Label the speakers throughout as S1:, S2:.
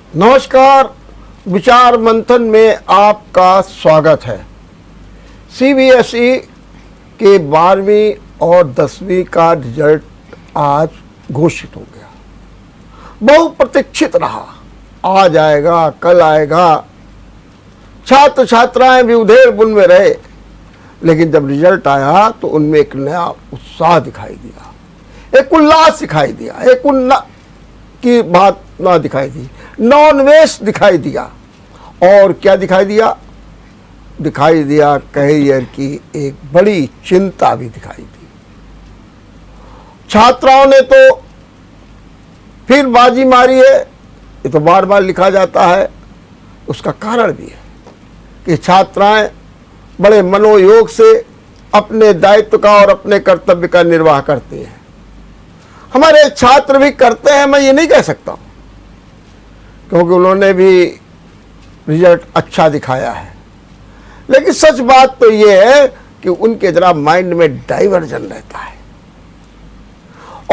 S1: नमस्कार, विचार मंथन में आपका स्वागत है। सीबीएसई के 12वीं और 10वीं का रिजल्ट आज घोषित हो गया। बहुप्रतीक्षित रहा, आज आएगा कल आएगा, छात्र छात्राएं भी उधेड़ बुन में रहे, लेकिन जब रिजल्ट आया तो उनमें एक नया उत्साह दिखाई दिया, एक उल्लास दिखाई दिया, एक उन्नत की बात ना दिखाई दी, नॉनवेज दिखाई दिया। और क्या दिखाई दिया? दिखाई दिया कैरियर की एक बड़ी चिंता भी दिखाई दी। छात्राओं ने तो फिर बाजी मारी है, ये तो बार बार लिखा जाता है। उसका कारण भी है कि छात्राएं बड़े मनोयोग से अपने दायित्व का और अपने कर्तव्य का निर्वाह करते हैं। हमारे छात्र भी करते हैं, मैं ये नहीं कह सकता, क्योंकि उन्होंने भी रिजल्ट अच्छा दिखाया है। लेकिन सच बात तो ये है कि उनके जरा माइंड में डाइवर्जन रहता है।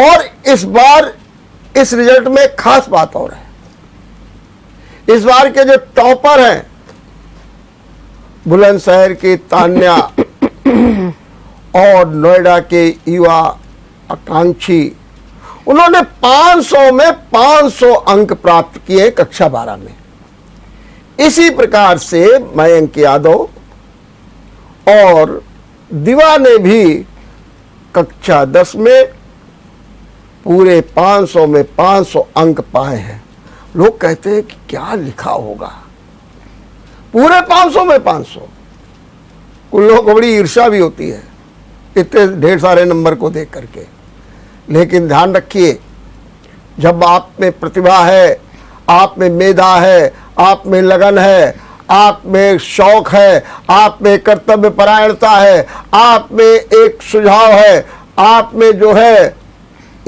S1: और इस बार इस रिजल्ट में एक खास बात और है। इस बार के जो टॉपर हैं, बुलंदशहर की तान्या और नोएडा के युवा आकांक्षी, उन्होंने 500 में 500 अंक प्राप्त किए कक्षा 12 में। इसी प्रकार से मयंक यादव और दिवा ने भी कक्षा 10 में पूरे 500 में 500 अंक पाए हैं। लोग कहते हैं कि क्या लिखा होगा, पूरे 500 में 500। कुछ लोगों को बड़ी ईर्ष्या भी होती है इतने ढेर सारे नंबर को देख करके। लेकिन ध्यान रखिए, जब आप में प्रतिभा है, आप में मेधा है, आप में लगन है, आप में शौक है, आप में कर्तव्य परायणता है, आप में एक सुझाव है, आप में जो है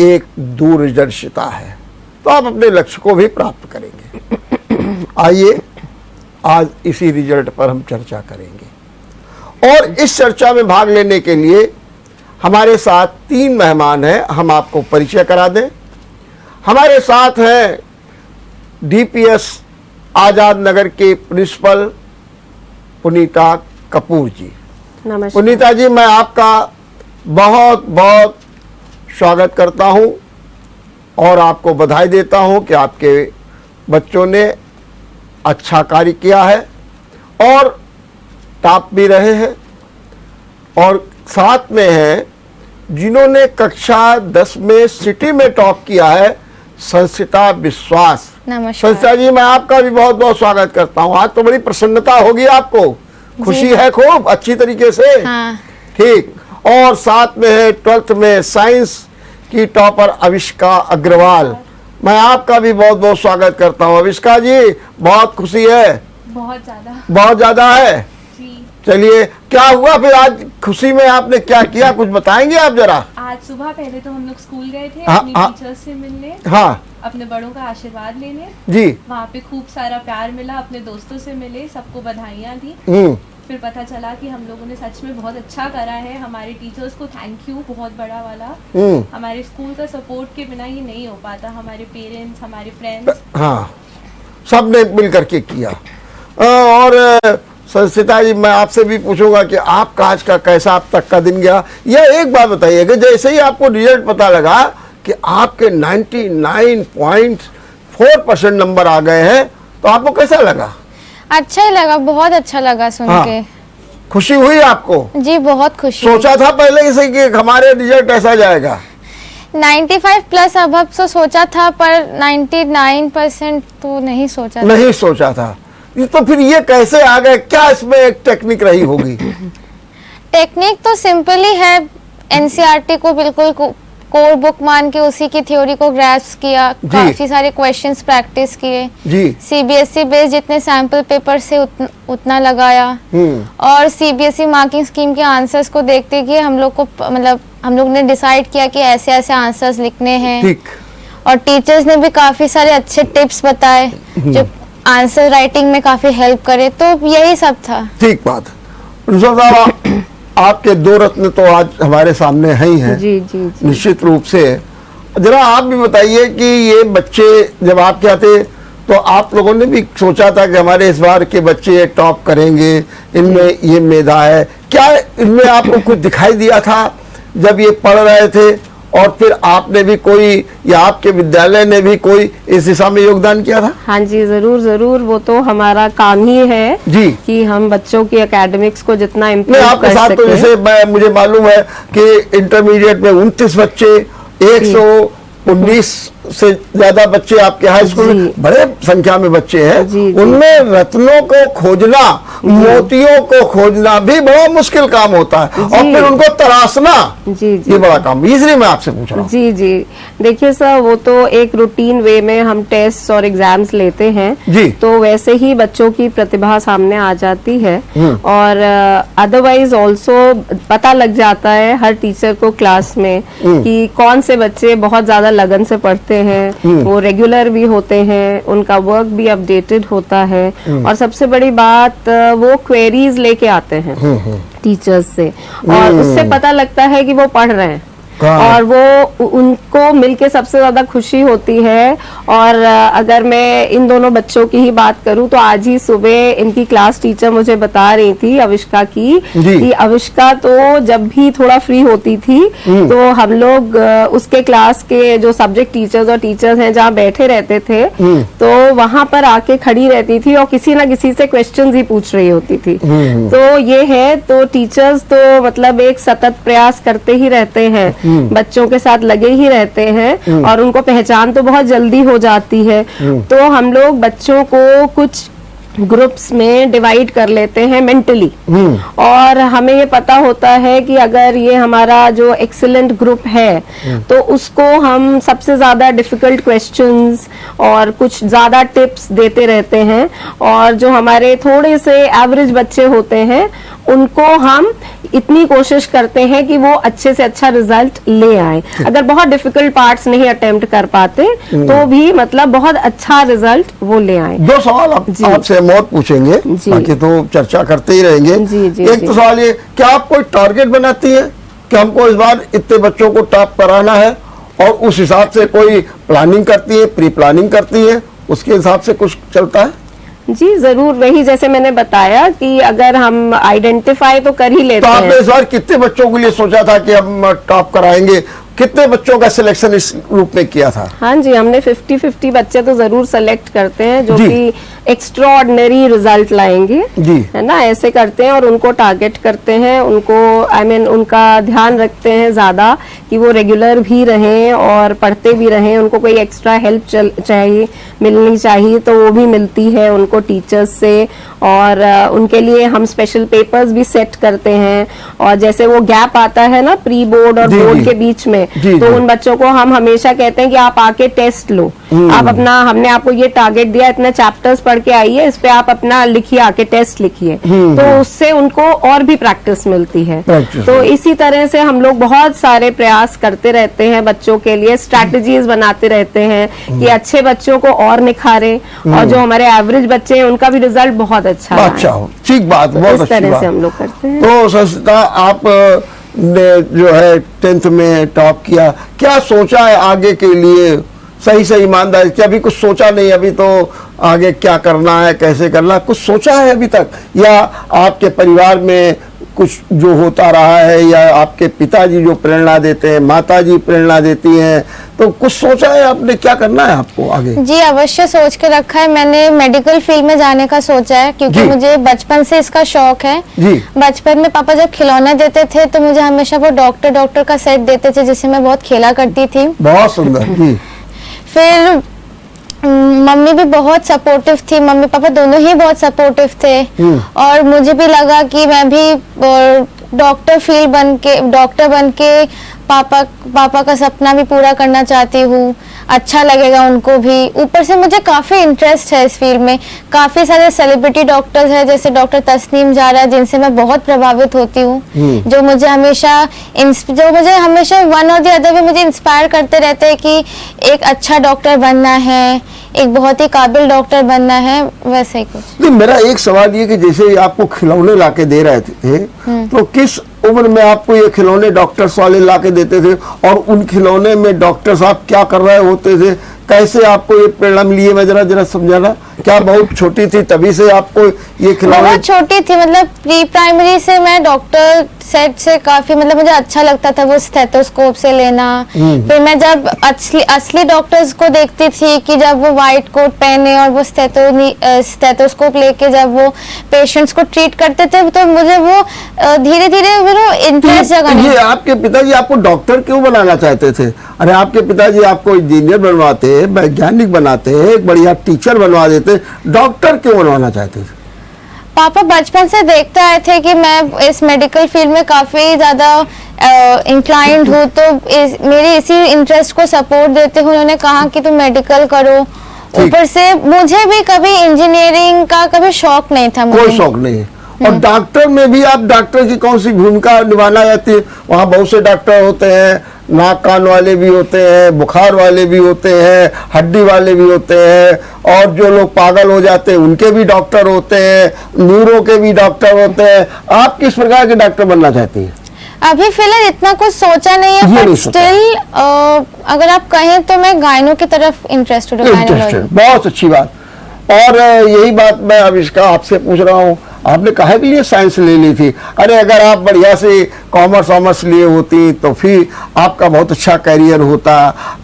S1: एक दूरदर्शिता है, तो आप अपने लक्ष्य को भी प्राप्त करेंगे। आइए आज इसी रिजल्ट पर हम चर्चा करेंगे। और इस चर्चा में भाग लेने के लिए हमारे साथ 3 मेहमान हैं। हम आपको परिचय करा दें। हमारे साथ हैं डीपीएस आजाद नगर के प्रिंसिपल पुनीता कपूर जी।
S2: नमस्कार।
S1: पुनीता जी, मैं आपका बहुत बहुत स्वागत करता हूं और आपको बधाई देता हूं कि आपके बच्चों ने अच्छा कार्य किया है और टॉप भी रहे हैं। और साथ में हैं जिन्होंने कक्षा 10 में सिटी में टॉप किया है, संस्थिता विश्वास।
S2: नमस्कार।
S1: संस्था जी, मैं आपका भी बहुत बहुत स्वागत करता हूँ। आज तो बड़ी प्रसन्नता होगी आपको, खुशी है खूब अच्छी तरीके से।
S2: हाँ।
S1: ठीक। और साथ में है 12th में साइंस की टॉपर अविष्का अग्रवाल। मैं आपका भी बहुत बहुत स्वागत करता हूँ। अविष्का जी, बहुत खुशी है। बहुत ज्यादा है। चलिए, क्या हुआ फिर आज खुशी में? आपने क्या किया, कुछ बताएंगे आप जरा?
S3: आज सुबह पहले तो हम लोग स्कूल गए थे
S1: हाँ,
S3: अपनी टीचर्स से मिलने,
S1: हाँ
S3: अपने बड़ों का आशीर्वाद लेने
S1: जी।
S3: वहाँ पे खूब सारा प्यार मिला, अपने दोस्तों से मिले, सबको बधाइयाँ दी। फिर पता चला कि हम लोगों ने सच में बहुत अच्छा करा है। हमारे टीचर्स को थैंक यू बहुत बड़ा वाला। हमारे स्कूल का सपोर्ट के बिना ये नहीं हो पाता। हमारे पेरेंट्स, हमारे फ्रेंड्स,
S1: हाँ, सब ने मिल करके किया। और संस्थिता जी, मैं आपसे भी पूछूंगा कि आपका आज का कैसा अब तक का दिन गया। यह एक बात बताइए कि जैसे ही आपको रिजल्ट पता लगा कि आपके 99.4% नंबर आ गए हैं, तो आपको कैसा लगा?
S2: अच्छा ही लगा, बहुत अच्छा लगा सुन के।
S1: खुशी हुई आपको?
S2: जी, बहुत खुशी।
S1: सोचा था पहले से कि हमारे रिजल्ट ऐसा जाएगा?
S2: 95 प्लस अब तो सोचा था, पर 99% तो नहीं सोचा था।
S1: नहीं सोचा था। तो फिर ये कैसे आ गए? क्या इसमें एक टेक्निक रही होगी?
S2: टेक्निक तो सिंपल ही है। एनसीईआरटी को बिल्कुल कोर बुक मान के उसी की थ्योरी को ग्रैस्प किया, काफी सारे क्वेश्चंस प्रैक्टिस किए जी। सीबीएसई बेस्ड जितने सैंपल पेपर से उतना लगाया। और सीबीएसई मार्किंग स्कीम के आंसर्स को देखते कि हम लोग को मतलब हम लोग ने डिसाइड किया कि ऐसे ऐसे आंसर्स लिखने हैं। ठीक। और टीचर्स ने भी काफी सारे अच्छे टिप्स बताए जो आंसर राइटिंग में काफी हेल्प करे। तो यही सब था। ठीक बात।
S1: आपके 2 रत्न तो आज हमारे सामने है ही हैं।
S2: जी, जी,
S1: निश्चित रूप से। जरा आप भी बताइए कि ये बच्चे जब आपके आते तो आप लोगों ने भी सोचा था कि हमारे इस बार के बच्चे टॉप करेंगे, इनमें ये मेधा है, क्या इनमें आपको कुछ दिखाई दिया था जब ये पढ़ रहे थे? और फिर आपने भी कोई या आपके विद्यालय ने भी कोई इस दिशा में योगदान किया था?
S4: हाँ जी, जरूर जरूर, वो तो हमारा काम ही है
S1: जी कि
S4: हम बच्चों की एकेडमिक्स को जितना
S1: मैं
S4: इम्प्रूव
S1: आपके
S4: कर
S1: साथ तो
S4: सके।
S1: जैसे मुझे मालूम है कि इंटरमीडिएट में 29 बच्चे, 119 से ज्यादा बच्चे आपके हाई स्कूल में, बड़े संख्या में बच्चे हैं। उनमें रत्नों को खोजना, मोतियों को खोजना भी बड़ा मुश्किल काम होता है, और फिर उनको तराशना ये बड़ा काम, इसलिए मैं आपसे पूछ रहा हूँ।
S4: जी जी, देखिए सर, वो तो एक रूटीन वे में हम टेस्ट और एग्जाम्स लेते हैं
S1: जी,
S4: तो वैसे ही बच्चों की प्रतिभा सामने आ जाती है, और अदरवाइज ऑल्सो पता लग जाता है हर टीचर को क्लास में कि कौन से बच्चे बहुत ज्यादा लगन से पढ़ते हैं, वो रेगुलर भी होते हैं, उनका वर्क भी अपडेटेड होता है, और सबसे बड़ी बात वो क्वेरीज लेके आते हैं टीचर्स से, और उससे पता लगता है कि वो पढ़ रहे हैं, और वो उनको मिलके सबसे ज्यादा खुशी होती है। और अगर मैं इन दोनों बच्चों की ही बात करूं तो आज ही सुबह इनकी क्लास टीचर मुझे बता रही थी, अविष्का की, कि अविष्का तो जब भी थोड़ा फ्री होती थी तो हम लोग उसके क्लास के जो सब्जेक्ट टीचर्स और टीचर्स हैं जहाँ बैठे रहते थे तो वहां पर आके खड़ी रहती थी और किसी ना किसी से क्वेश्चंस ही पूछ रही होती थी। तो ये है, तो टीचर्स तो मतलब एक सतत प्रयास करते ही रहते हैं, बच्चों के साथ लगे ही रहते हैं, और उनको पहचान तो बहुत जल्दी हो जाती है। तो हम लोग बच्चों को कुछ ग्रुप्स में डिवाइड कर लेते हैं मेंटली, और हमें ये पता होता है कि अगर ये हमारा जो एक्सीलेंट ग्रुप है तो उसको हम सबसे ज्यादा डिफिकल्ट क्वेश्चंस और कुछ ज्यादा टिप्स देते रहते हैं, और जो हमारे थोड़े से एवरेज बच्चे होते हैं उनको हम इतनी कोशिश करते हैं कि वो अच्छे से अच्छा रिजल्ट ले आए। अगर बहुत डिफिकल्ट पार्ट्स नहीं अटेम्प्ट कर पाते तो भी मतलब बहुत अच्छा रिजल्ट वो ले आए।
S1: दो सवाल आपसे हम और पूछेंगे, बाकी तो चर्चा करते ही रहेंगे। एक तो सवाल ये, क्या आप कोई टारगेट बनाती है कि हमको इस बार इतने बच्चों को टॉप कराना है, और उस हिसाब से कोई प्लानिंग करती है, प्री प्लानिंग करती है, उसके हिसाब से कुछ चलता है?
S4: जी जरूर, वही जैसे मैंने बताया कि अगर हम आइडेंटिफाई तो कर ही लेते हैं।
S1: तो आपने इस बार कितने बच्चों के लिए सोचा था कि हम टॉप कराएंगे? कितने बच्चों का सिलेक्शन इस रूप में किया था?
S4: हाँ जी, हमने 50-50 बच्चे तो जरूर सेलेक्ट करते हैं जो कि एक्स्ट्रा ऑर्डिनरी रिजल्ट लाएंगे, है ना, ऐसे करते हैं, और उनको टारगेट करते हैं, उनको उनका ध्यान रखते हैं ज्यादा कि वो रेगुलर भी रहें और पढ़ते भी रहें। उनको कोई एक्स्ट्रा हेल्प चाहिए, मिलनी चाहिए तो वो भी मिलती है उनको टीचर्स से, और उनके लिए हम स्पेशल पेपर्स भी सेट करते हैं। और जैसे वो गैप आता है ना प्री बोर्ड और बोर्ड के बीच में, तो उन बच्चों को हम हमेशा कहते हैं कि आप आके टेस्ट लो, आप अपना, हमने आपको ये टारगेट दिया, इतने चैप्टर्स पढ़ के आइए, इस पे आप अपना लिखिए, आके टेस्ट लिखिए, तो उससे उनको और भी प्रैक्टिस मिलती है। तो इसी तरह से हम लोग बहुत सारे प्रयास करते रहते हैं बच्चों के लिए, स्ट्रैटेजीज बनाते रहते हैं कि अच्छे बच्चों को और निखारे, और जो हमारे एवरेज बच्चे हैं उनका भी रिजल्ट बहुत अच्छा
S1: हो। ठीक बात, बहुत
S4: इस तरह से हम लोग करते हैं।
S1: तो संस्था आप ने जो है 10th में टॉप किया, क्या सोचा है आगे के लिए? सही ईमानदारी कि अभी कुछ सोचा नहीं, अभी तो आगे क्या करना है, कैसे करना, कुछ सोचा है अभी तक? या आपके परिवार में कुछ जो होता रहा है, या आपके पिताजी जो प्रेरणा देते हैं, माताजी प्रेरणा देती हैं, तो कुछ सोचा है आपने क्या करना है आपको आगे?
S2: जी अवश्य सोच के रखा है, मैंने मेडिकल फील्ड में जाने का सोचा है, क्योंकि मुझे बचपन से इसका शौक है। बचपन में पापा जब खिलौने देते थे तो मुझे हमेशा वो डॉक्टर का सेट देते थे, जिससे मैं बहुत खेला करती थी।
S1: बहुत सुंदर।
S2: फिर मम्मी भी बहुत सपोर्टिव थी, मम्मी पापा दोनों ही बहुत सपोर्टिव थे, और मुझे भी लगा कि मैं भी डॉक्टर बन के पापा का सपना भी पूरा करना चाहती हूँ, अच्छा लगेगा उनको भी। ऊपर से मुझे काफी इंटरेस्ट है इस फील्ड में, काफी सारे सेलिब्रिटी डॉक्टर्स हैं, जैसे डॉक्टर तस्नीम जारा, जिनसे मैं बहुत प्रभावित होती हूँ, जो मुझे हमेशा वन और द अदर वे मुझे इंस्पायर करते रहते हैं कि एक अच्छा डॉक्टर बनना है, एक बहुत ही काबिल डॉक्टर बनना है, वैसे ही कुछ।
S1: मेरा एक सवाल ये कि जैसे आपको खिलौने लाके दे रहे थे, तो किस उम्र में आपको ये खिलौने डॉक्टर्स वाले लाके देते थे, और उन खिलौने में डॉक्टर साहब क्या कर रहे होते थे, कैसे आपको ये प्रेरणा मिली है, मैं जरा समझाना। क्या बहुत छोटी थी तभी से आपको ये खिलौने?
S2: बहुत छोटी थी, मतलब प्री प्राइमरी से मैं डॉक्टर सेट से काफी, मतलब मुझे अच्छा लगता था वो स्टेथोस्कोप से लेना। फिर मैं जब असली डॉक्टर्स को देखती थी कि जब वो व्हाइट कोट पहने और वो स्टेथोस्कोप लेके जब वो पेशेंट्स को ट्रीट करते थे, तो मुझे वो धीरे धीरे इंटरेस्ट जगाने।
S1: ये आपके पिताजी आपको डॉक्टर क्यों बनाना चाहते थे? अरे आपके पिताजी आपको इंजीनियर बनवाते, वैज्ञानिक बनाते, एक बढ़िया टीचर बनवा देते, डॉक्टर क्यों बनवाना चाहते थे?
S2: पापा बचपन से देखते आए थे कि मैं इस मेडिकल फील्ड में काफी ज्यादा इंक्लाइंड हूँ, तो मेरे इसी इंटरेस्ट को सपोर्ट देते हुए उन्होंने कहा कि तुम मेडिकल करो। ऊपर से मुझे भी कभी इंजीनियरिंग का कभी शौक नहीं था।
S1: कोई शौक नहीं है। और डॉक्टर में भी आप डॉक्टर की कौन सी भूमिका निभाना चाहती है? वहाँ बहुत से डॉक्टर होते हैं, नाक कान वाले भी होते हैं, बुखार वाले भी होते हैं, हड्डी वाले भी होते हैं, और जो लोग पागल हो जाते हैं उनके भी डॉक्टर होते हैं, न्यूरो के भी डॉक्टर होते हैं। आप किस प्रकार के डॉक्टर बनना चाहती हैं?
S2: अभी फिलहाल इतना कुछ सोचा नहीं है, पर स्टिल अगर आप कहें तो मैं गायनो की तरफ इंटरेस्टेड हूँ।
S1: बहुत अच्छी बात। और यही बात मैं अब इसका आपसे पूछ रहा हूँ, आपने काहे के लिए साइंस ले ली थी? अरे अगर आप बढ़िया से कॉमर्स लिए होती तो फिर आपका बहुत अच्छा करियर होता।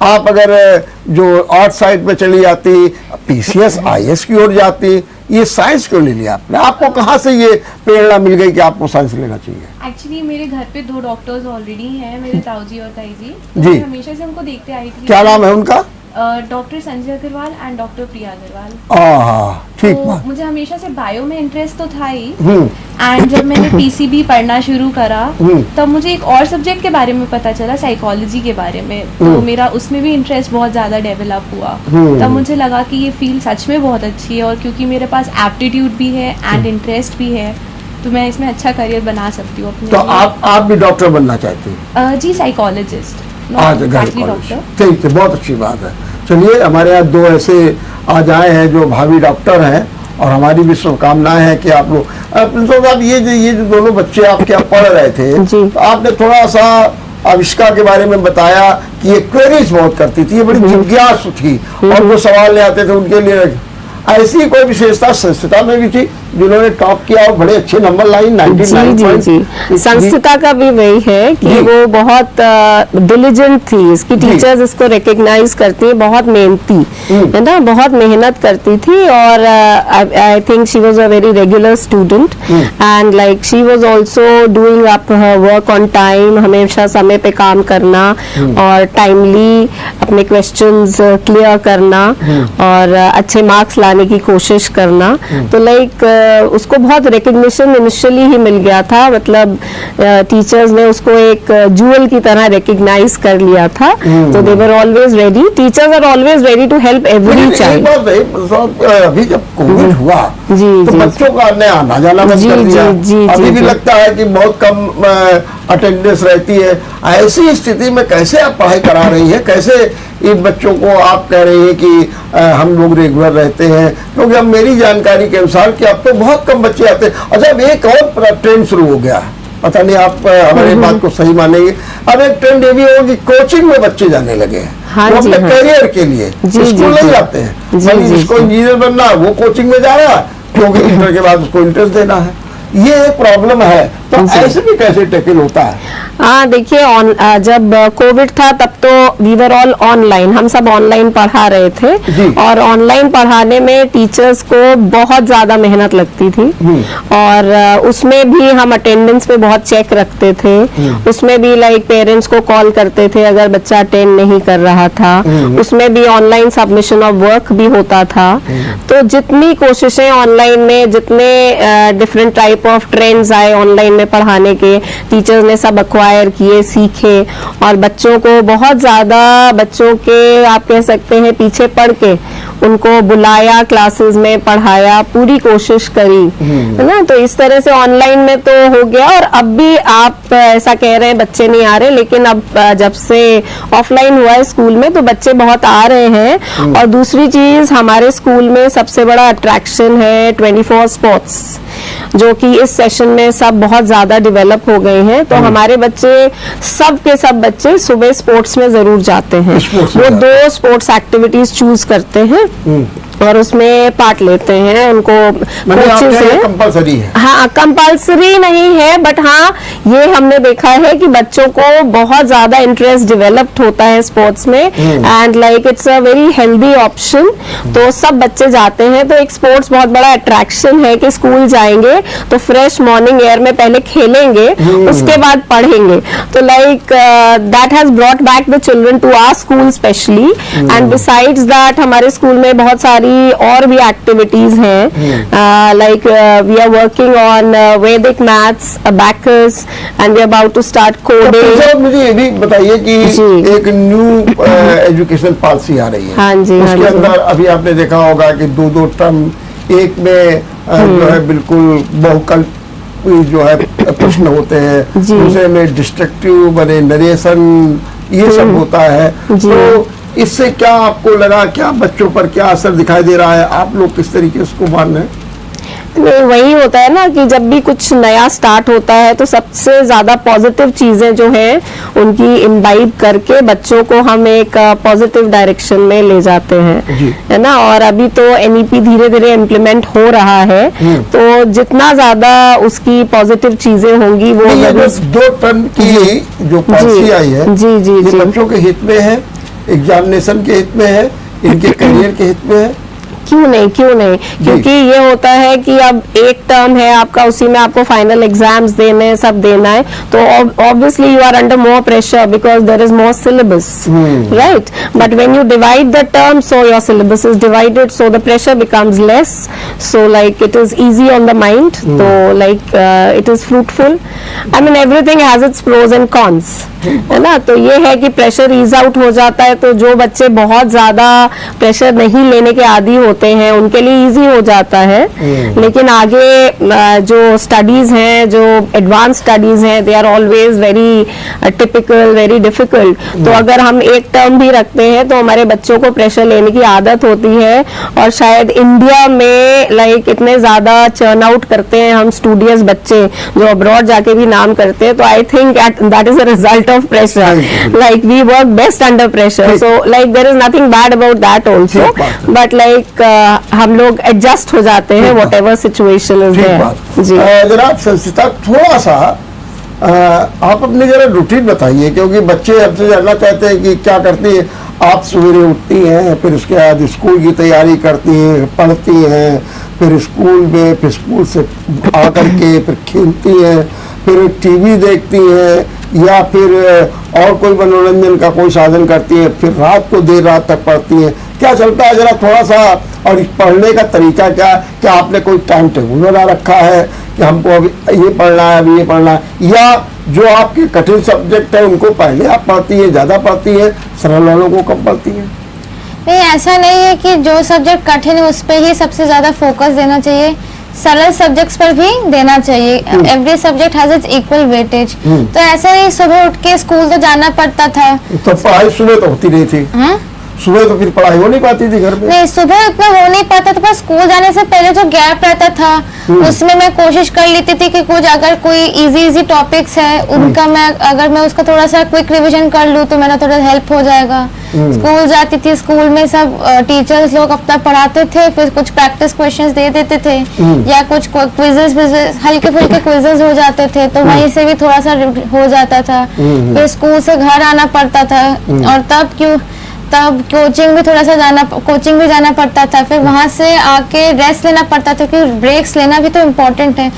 S1: आप अगर जो आर्ट साइड पे चली जाती, पीसीएस आईएएस की ओर जाती, ये साइंस क्यों ले लिया आपने? आपको कहाँ से ये प्रेरणा मिल गई कि आपको साइंस लेना चाहिए?
S3: एक्चुअली मेरे घर पे 2 डॉक्टर्स ऑलरेडी हैं, मेरे ताऊजी और ताई जी।
S1: जी।
S3: मैं हमेशा से उनको देखते आई थी।
S1: क्या नाम है उनका?
S3: Doctor Sanjay Agarwal and doctor Priya Agarwal.
S1: ठीक
S3: तो
S1: बात।
S3: मुझे हमेशा से बायो में इंटरेस्ट तो था ही, एंड जब मैंने पीसीबी पढ़ना शुरू करा तब मुझे एक और सब्जेक्ट के बारे में पता चला, साइकोलॉजी के बारे में। तो मेरा उसमें भी इंटरेस्ट बहुत ज़्यादा डेवलप हुआ। तब मुझे लगा कि ये फील्ड सच में बहुत अच्छी है, और क्योंकि मेरे पास एप्टीट्यूड भी है एंड इंटरेस्ट भी है, तो मैं इसमें अच्छा करियर बना सकती हूँ अपने।
S1: तो आप भी डॉक्टर बनना चाहती हैं?
S3: जी, साइकोलॉजिस्ट।
S1: डॉक्टर। ठीक है, बहुत अच्छी बात है। चलिए, हमारे यहाँ 2 ऐसे आज आए हैं जो भावी डॉक्टर हैं, और हमारी भी शुभकामनाएं हैं कि आप लोग। प्रिंसिपल साहब, ये जो दोनों बच्चे आपके यहाँ पढ़ रहे थे, तो आपने थोड़ा सा आविष्का के बारे में बताया कि ये क्वेरीज बहुत करती थी, ये बड़ी जिज्ञासु थी, और वो सवाल ले आते थे उनके लिए। ऐसी कोई विशेषता संस्था में भी थी जिन्होंने टॉप किया और बड़े अच्छे नंबर लाई? 99
S4: जी। संस्था का भी वही है कि वो बहुत डिलिजेंट थी, इसकी टीचर्स इसको रिकग्नाइज करती है, बहुत मेहनती है ना, बहुत मेहनत करती थी। और I think she was a very regular student, and like she was also doing up her work on time, हमेशा समय पे काम करना और टाइमली अपने क्वेश्चंस क्लियर करना और अच्छे मार्क्स लाने की कोशिश करना। तो लाइक उसको बहुत रिकग्निशन इनिशियली ही मिल गया था, मतलब टीचर्स ने उसको एक जूअल की तरह रिकग्नाइज कर लिया था। तो they were always ready, teachers are always ready to help every child.
S1: अभी जब कोविड हुआ तो बच्चों का आना जाना बंद कर दिया, अभी भी लगता है कि बहुत कम अटेंडेंस रहती है। ऐसी स्थिति में कैसे आप पढ़ाई करा रही है? कैसे इन बच्चों को आप कह रही है कि हम लोग रेगुलर रहते हैं? क्योंकि अब मेरी जानकारी के अनुसार कि अब तो बहुत कम बच्चे आते हैं। अच्छा, अब एक और ट्रेंड शुरू हो गया, पता नहीं आप हमारी बात को सही मानेंगे। अब एक ट्रेंड ये भी हो कि कोचिंग में बच्चे जाने लगे हैं, वो अपने करियर के लिए स्कूल नहीं जाते हैं। जिसको इंजीनियर बनना है वो कोचिंग में जा रहा है, क्योंकि इंटर के बाद उसको इंटरेस्ट देना है। ये एक प्रॉब्लम है, तो ऐसे भी कैसे टैकल होता है?
S4: हाँ, देखिए, जब कोविड था तब तो वी वर ऑल ऑनलाइन, हम सब ऑनलाइन पढ़ा रहे थे, और ऑनलाइन पढ़ाने में टीचर्स को बहुत ज्यादा मेहनत लगती थी, और उसमें भी हम अटेंडेंस पे बहुत चेक रखते थे। उसमें भी लाइक पेरेंट्स को कॉल करते थे अगर बच्चा अटेंड नहीं कर रहा था। उसमें भी ऑनलाइन सबमिशन ऑफ वर्क भी होता था। तो जितनी कोशिशें ऑनलाइन में, जितने डिफरेंट टाइप ऑफ ट्रेंड्स आए ऑनलाइन में पढ़ाने के, टीचर्स ने सब एक्वायर किए, सीखे, और बच्चों को बहुत ज्यादा, बच्चों के आप कह सकते हैं पीछे पड़ के उनको बुलाया, क्लासेस में पढ़ाया, पूरी कोशिश करी, है ना। तो इस तरह से ऑनलाइन में तो हो गया। और अब भी आप ऐसा कह रहे हैं बच्चे नहीं आ रहे, लेकिन अब जब से ऑफलाइन हुआ है स्कूल में तो बच्चे बहुत आ रहे हैं। और दूसरी चीज, हमारे स्कूल में सबसे बड़ा अट्रैक्शन है 24 स्पोर्ट्स, जो कि इस सेशन में सब बहुत ज्यादा डेवलप हो गए हैं। तो हमारे बच्चे बच्चे, सब के सब बच्चे सुबह स्पोर्ट्स में जरूर जाते हैं। वो 2 स्पोर्ट्स एक्टिविटीज चूज करते हैं और उसमें पार्ट लेते हैं। उनको कोचेस हैं,
S1: कंपलसरी है?
S4: हाँ, कंपलसरी नहीं है, बट हाँ ये हमने देखा है कि बच्चों को बहुत ज्यादा इंटरेस्ट डेवलप्ड होता है स्पोर्ट्स में, and like it's a very healthy option. तो सब बच्चे जाते हैं। तो एक स्पोर्ट्स बहुत बड़ा अट्रैक्शन है कि स्कूल जाएंगे तो फ्रेश मॉर्निंग एयर में पहले खेलेंगे, उसके बाद पढ़ेंगे। तो like that has brought back the children to our school specially. And besides that हमारे स्कूल में बहुत सारी और भी एक्टिविटीज हैं, like we are working on Vedic maths, abacus, and we are about to start coding.
S1: मुझे ये भी बताइए कि एक न्यू एजुकेशन पॉलिसी आ रही है।
S4: हाँ जी,
S1: उसके अंदर अभी आपने देखा होगा कि 2 टर्म, एक में जो है बिल्कुल बहुकल्प जो है प्रश्न होते हैं, दूसरे में डिस्ट्रक्टिव बने नरेशन, ये सब होता है। तो इससे क्या आपको लगा, क्या बच्चों पर क्या असर दिखाई दे रहा है? आप लोग किस तरीके से उसको मान रहे हैं?
S4: नहीं, वही होता है ना कि जब भी कुछ नया स्टार्ट होता है तो सबसे ज्यादा पॉजिटिव चीजें जो हैं उनकी इम्बाइब करके बच्चों को हम एक पॉजिटिव डायरेक्शन में ले जाते हैं, है ना। और अभी तो एनईपी धीरे धीरे इम्प्लीमेंट हो रहा है, तो जितना ज्यादा उसकी पॉजिटिव चीजें होंगी वो
S1: 2 टर्म की जो पॉलिसी आई है,
S4: जी जी जी,
S1: बच्चों के हित में है, एग्जामिनेशन के हित में है, इनके करियर के हित में है।
S4: क्यों नहीं, क्यों नहीं, क्योंकि ये होता है कि अब एक टर्म है आपका, उसी में आपको फाइनल एग्जाम्स देने हैं, सब देना है, तो obviously you are under more pressure because there is more syllabus, right. But when you divide the term, so your syllabus is divided, so the pressure becomes less, so like it is easy on the mind, तो like it is fruitful. I mean everything has its pros and cons, है ना। तो ये है कि pressure ease out हो जाता है, तो जो बच्चे बहुत ज्यादा प्रेशर नहीं लेने के आदी होते हैं उनके लिए इजी हो जाता है। लेकिन आगे जो स्टडीज हैं, जो एडवांस स्टडीज हैं, they are always very typical, very difficult. तो अगर हम एक टर्म भी रखते हैं तो हमारे बच्चों को प्रेशर लेने की आदत होती है, और शायद इंडिया में लाइक इतने ज्यादा चर्न आउट करते हैं हम स्टूडियस बच्चे जो अब्रॉड जाके भी नाम करते हैं, तो I think that is a result of pressure, like we work best under pressure, so like there is nothing bad about that also, but like हम लोग adjust हो जाते हैं whatever situation is there।
S1: जी, जनाब संस्था, थोड़ा सा आप अपनी जरा रूटीन बताइए, क्योंकि बच्चे हमसे जानना चाहते हैं कि क्या करती हैं आप। सवेरे उठती हैं, फिर उसके बाद स्कूल की तैयारी करती हैं, पढ़ती हैं, फिर स्कूल में, फिर स्कूल से आकर के फिर खेलती हैं, फिर टीवी देखती हैं, या फिर और कोई मनोरंजन का कोई साधन करती हैं, फिर रात को देर रात तक पढ़ती हैं। क्या चलता है जरा थोड़ा सा, और इस पढ़ने का तरीका क्या आपने कोई टाइम टेबल बना रखा है कि हमको अभी ये पढ़ना है, अभी ये पढ़ना है, या जो आपके कठिन सब्जेक्ट है उनको पहले आप पढ़ती हैं, ज़्यादा पढ़ती हैं, सरल वालों को कम पढ़ती हैं?
S2: नहीं, ऐसा नहीं है कि जो सब्जेक्ट कठिन है उस पर ही सबसे ज्यादा फोकस देना चाहिए, सरल सब्जेक्ट्स पर भी देना चाहिए। Every subject has its equal weightage. तो ऐसा ही सुबह उठ के स्कूल तो जाना पड़ता था,
S1: तो पढ़ाई सुबह तो होती नहीं थी। सुबह तो फिर पढ़ाई हो नहीं पाती थी घर में?
S2: नहीं, सुबह उतना हो नहीं पाता था, पर स्कूल जाने से पहले जो गैप रहता था उसमें मैं कोशिश कर लेती थी कि कुछ अगर कोई इजी टॉपिक्स है उनका अगर मैं उसका थोड़ा सा क्विक रिवीजन कर लूँ तो मेरा थोड़ा हेल्प हो जाएगा। स्कूल जाती थी, स्कूल में सब टीचर्स लोग अपना पढ़ाते थे, फिर कुछ प्रैक्टिस क्वेश्चंस दे देते थे, या कुछ क्विजेस हल्के फुल्के क्विजेस हो जाते थे, तो वहीं से भी थोड़ा सा हो जाता था। फिर स्कूल से घर आना पड़ता था, और तब कोचिंग भी जाना पड़ता था, फिर वहां से आके रेस्ट लेना पड़ता था, क्योंकि ब्रेक्स लेना भी तो इम्पोर्टेंट है।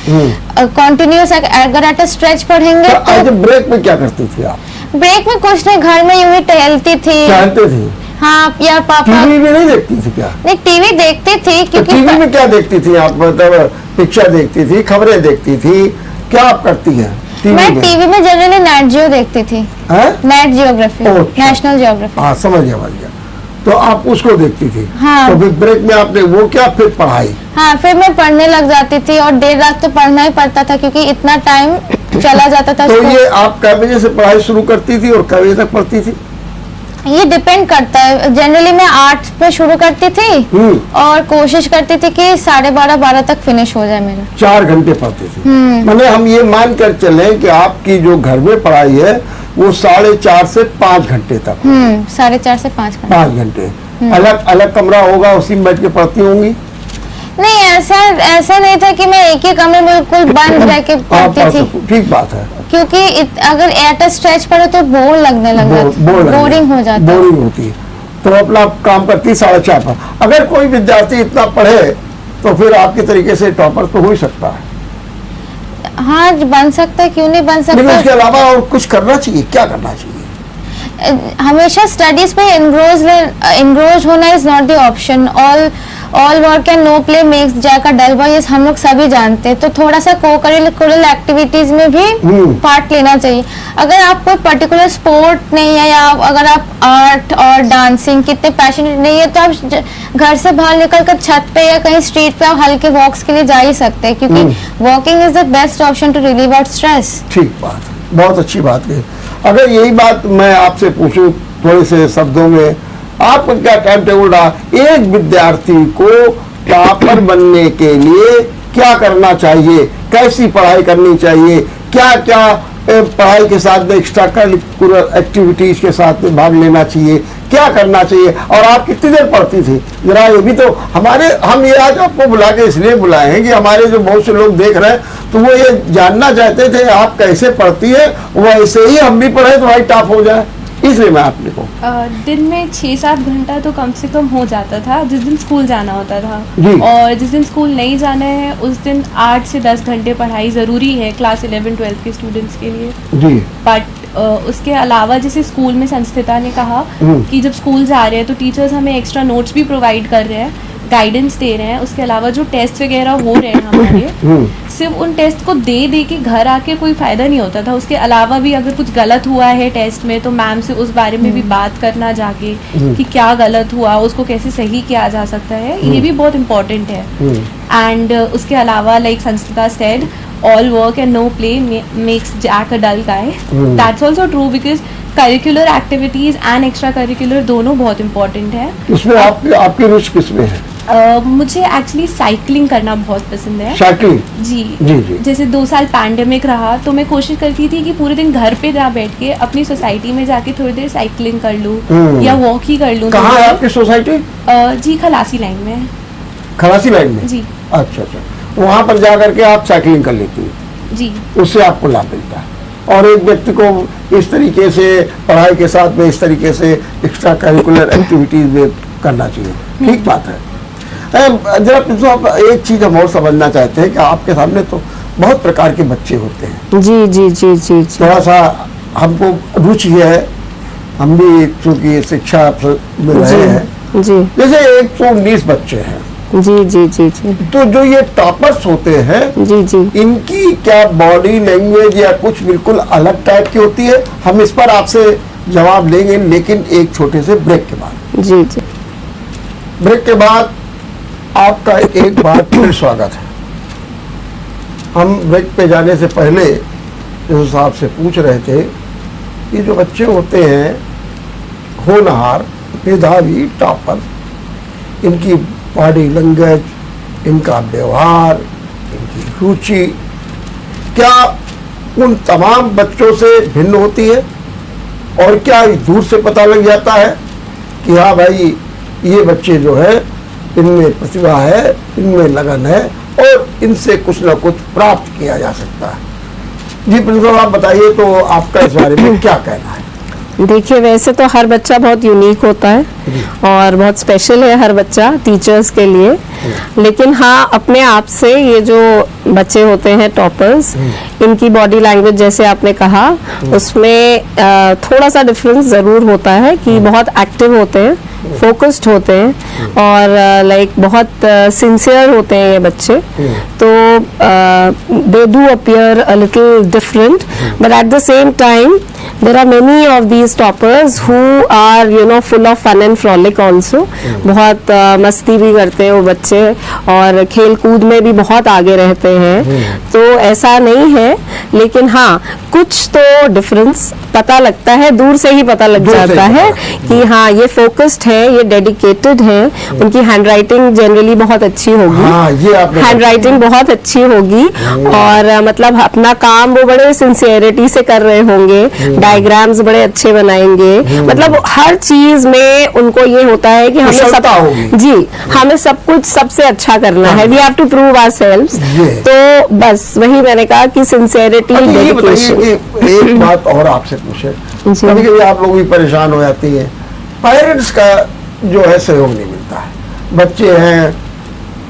S2: कंटिन्यूअस अगर एट अ स्ट्रेच पढ़ेंगे
S1: तो ब्रेक में क्या करती थी आप?
S2: ब्रेक में कुछ नहीं, घर में यूं ही टहलती थी। हाँ, या पापा।
S1: टीवी में नहीं देखती थी क्या?
S2: नहीं, टीवी देखती थी, क्योंकि
S1: टीवी में क्या देखती थी आप? मतलब पिक्चर देखती थी, खबरें देखती थी, क्या आप करती हैं?
S2: मैं टीवी में जनरली नेट जियो देखती थी। Net geography, national geography.
S1: हाँ, समझ गया। तो आप उसको देखती थी।
S2: हाँ।
S1: तो फिर ब्रेक में आपने वो क्या, फिर पढ़ाई?
S2: हाँ, फिर मैं पढ़ने लग जाती थी, और देर रात तो पढ़ना ही पड़ता था क्योंकि इतना टाइम चला जाता था।
S1: तो ये आप कै बजे से पढ़ाई शुरू करती थी और कै बजे तक पढ़ती थी?
S2: ये डिपेंड करता है। जनरली मैं 8 पे शुरू करती थी और कोशिश करती थी कि 12:30 तक फिनिश हो जाए मेरा।
S1: 4 घंटे पढ़ते थे। मतलब हम ये मान कर चले कि आपकी जो घर में पढ़ाई है वो 4:30 से 5 घंटे तक।
S2: 4:30 से 5 घंटे।
S1: 5 घंटे। अलग अलग कमरा होगा, उसी में बैठ के पढ़ती होंगी?
S2: नहीं, ऐसा नहीं था कि मैं एक ही कमरे में बिल्कुल बंद रह के पढ़ती थी।
S1: ठीक बात है,
S2: क्योंकि अगर एट अ स्ट्रेच पढ़ो तो बोर लगने लगा, बोरिंग हो जाता,
S1: बोरिंग होती है। तो अपना काम करती 4:30 पर। अगर कोई विद्यार्थी इतना पढ़े तो फिर आपके तरीके से टॉपर तो हो ही सकता है।
S2: हाँ, बन सकता है, क्यों नहीं बन सकता।
S1: लेकिन उसके अलावा और कुछ करना चाहिए, क्या करना चाहिए?
S2: हमेशा स्टडीज पे एनग्रोज होना is not the option. All work and no play makes Jack a dull boy, ये हम लोग सभी जानते हैं। तो थोड़ा सा को-करिकुलर एक्टिविटीज में भी पार्ट लेना चाहिए। अगर आप कोई पर्टिकुलर स्पोर्ट नहीं है या अगर आप आर्ट और डांसिंग कितने पैशनेट नहीं है तो आप घर से बाहर निकल कर छत पे या कहीं स्ट्रीट पे आप हल्के वॉक्स के लिए जा ही सकते हैं, क्योंकि walking is the best option to relieve out stress.
S1: ठीक बात, बहुत अच्छी बात है। अगर यही बात मैं आपसे पूछूं थोड़े से शब्दों में, आपका क्या टाइम टेबल रहा एक विद्यार्थी को टॉपर बनने के लिए? क्या करना चाहिए, कैसी पढ़ाई करनी चाहिए, क्या क्या पढ़ाई के साथ में एक्स्ट्रा करिकुलर एक्टिविटीज के साथ में भाग लेना चाहिए, क्या करना चाहिए? और आप कितनी देर पढ़ती थी जरा ये भी तो हम ये आज आपको बुला के इसलिए बुलाए हैं कि हमारे जो बहुत से लोग देख रहे हैं तो वो ये जानना चाहते थे आप कैसे पढ़ती है, वैसे ही हम भी पढ़े तो भाई टॉप हो जाए, इसलिए मैं आपने को
S3: दिन में 6-7 घंटा तो कम से कम हो जाता था जिस दिन स्कूल जाना होता था। और जिस दिन स्कूल नहीं जाना है उस दिन 8 से 10 घंटे पढ़ाई ज़रूरी है क्लास 11-12 के स्टूडेंट्स के लिए जी। बट उसके अलावा जैसे स्कूल में संस्थिता ने कहा कि जब स्कूल जा रहे हैं तो टीचर्स हमें एक्स्ट्रा नोट्स भी प्रोवाइड कर रहे हैं, गाइडेंस दे रहे हैं। उसके अलावा जो टेस्ट वगैरह हो रहे हैं हमारे, सिर्फ उन टेस्ट को दे के घर आके कोई फ़ायदा नहीं होता था। उसके अलावा भी अगर कुछ गलत हुआ है टेस्ट में तो मैम से उस बारे में भी बात करना जाके कि क्या गलत हुआ, उसको कैसे सही किया जा सकता है, ये भी बहुत इम्पोर्टेंट है। एंड उसके अलावा like Sanskrita said all work and no play makes Jack a dull guy. That's also true because curricular activities and extra curricular दोनों बहुत इम्पोर्टेंट है।
S1: उसमें आपकी रुचि किसमें है?
S3: मुझे एक्चुअली साइकिलिंग करना बहुत पसंद है।
S1: साइकिलिंग?
S3: जी। जैसे 2 साल पैंडेमिक रहा तो मैं कोशिश करती थी कि पूरे दिन घर पे ना बैठ के अपनी सोसाइटी में जाके थोड़ी देर साइकिलिंग कर लूँ या वॉक ही कर लूँ।
S1: कहाँ है आपकी सोसाइटी?
S3: जी, खलासी लाइन में।
S1: खलासी लाइन में?
S3: जी।
S1: अच्छा, वहाँ पर जा करके आप साइकिलिंग कर लेती हैं
S3: जी, उससे
S1: आपको लाभ मिलता है। और एक व्यक्ति को इस तरीके से पढ़ाई के साथ में इस तरीके से एक्स्ट्रा करिकुलर एक्टिविटीज में करना चाहिए, ठीक बात है। जरा तो एक चीज हम और समझना चाहते हैं कि आपके सामने तो बहुत प्रकार के बच्चे होते हैं।
S4: जी जी जी जी,
S1: थोड़ा सा हमको रुचि है, हम भी चूंकि शिक्षा में रहे हैं जी। जैसे 119 बच्चे हैं
S4: जी जी जी जी,
S1: तो जो ये टॉपर्स होते हैं
S4: जी जी,
S1: इनकी क्या बॉडी लैंग्वेज या कुछ बिल्कुल अलग टाइप की होती है? हम इस पर आपसे जवाब लेंगे लेकिन एक छोटे से ब्रेक के बाद।
S4: जी जी,
S1: ब्रेक के बाद आपका एक बार फिर स्वागत है। हम ब्रेक पे जाने से पहले जो साहब से पूछ रहे थे कि जो बच्चे होते हैं होनहार, मेधावी, टॉपर, इनकी बॉडी लैंग्वेज, इनका व्यवहार, इनकी रुचि क्या उन तमाम बच्चों से भिन्न होती है? और क्या दूर से पता लग जाता है कि हाँ भाई ये बच्चे जो है इनमें प्रतिभा है, इनमें लगन है और इनसे कुछ ना कुछ प्राप्त किया जा सकता है? जी प्रिंसिपल, आप बताइए तो आपका इस बारे में क्या कहना है?
S4: देखिए, वैसे तो हर बच्चा बहुत यूनिक होता है और बहुत स्पेशल है हर बच्चा टीचर्स के लिए, लेकिन हाँ अपने आप से ये जो बच्चे होते हैं टॉपर्स, इनकी बॉडी लैंग्वेज जैसे आपने कहा उसमें थोड़ा सा डिफरेंस ज़रूर होता है कि बहुत एक्टिव होते हैं, फोकस्ड होते हैं और लाइक बहुत सिंसियर होते हैं ये बच्चे। तो they do appear a little different, but at the same time there are many of these toppers who are full of fun and frolic also। बहुत मस्ती भी करते हैं वो बच्चे और खेल कूद में भी बहुत आगे रहते हैं। तो ऐसा नहीं है, लेकिन हाँ कुछ तो डिफरेंस पता लगता है, दूर से ही पता लग जाता है कि हाँ ये फोकस्ड है, ये डेडिकेटेड है, उनकी हैंडराइटिंग जनरली बहुत अच्छी होगी।
S1: हाँ, ये आपने
S4: हैंडराइटिंग बहुत अच्छी होगी और मतलब अपना काम वो बड़े सिंसियरिटी से कर रहे होंगे, डायग्राम्स बड़े अच्छे बनाएंगे, मतलब हर चीज में उनको ये होता है कि हमें सब हमें सब कुछ सबसे अच्छा करना है, we have to prove ourselves. तो बस वही मैंने कहा कि सिंसियरिटी, डेडिकेशन।
S1: एक बात और आपसे पूछे, कभी कभी आप लोग भी परेशान हो जाती हैं, पेरेंट्स का जो है सहयोग नहीं मिलता है, बच्चे हैं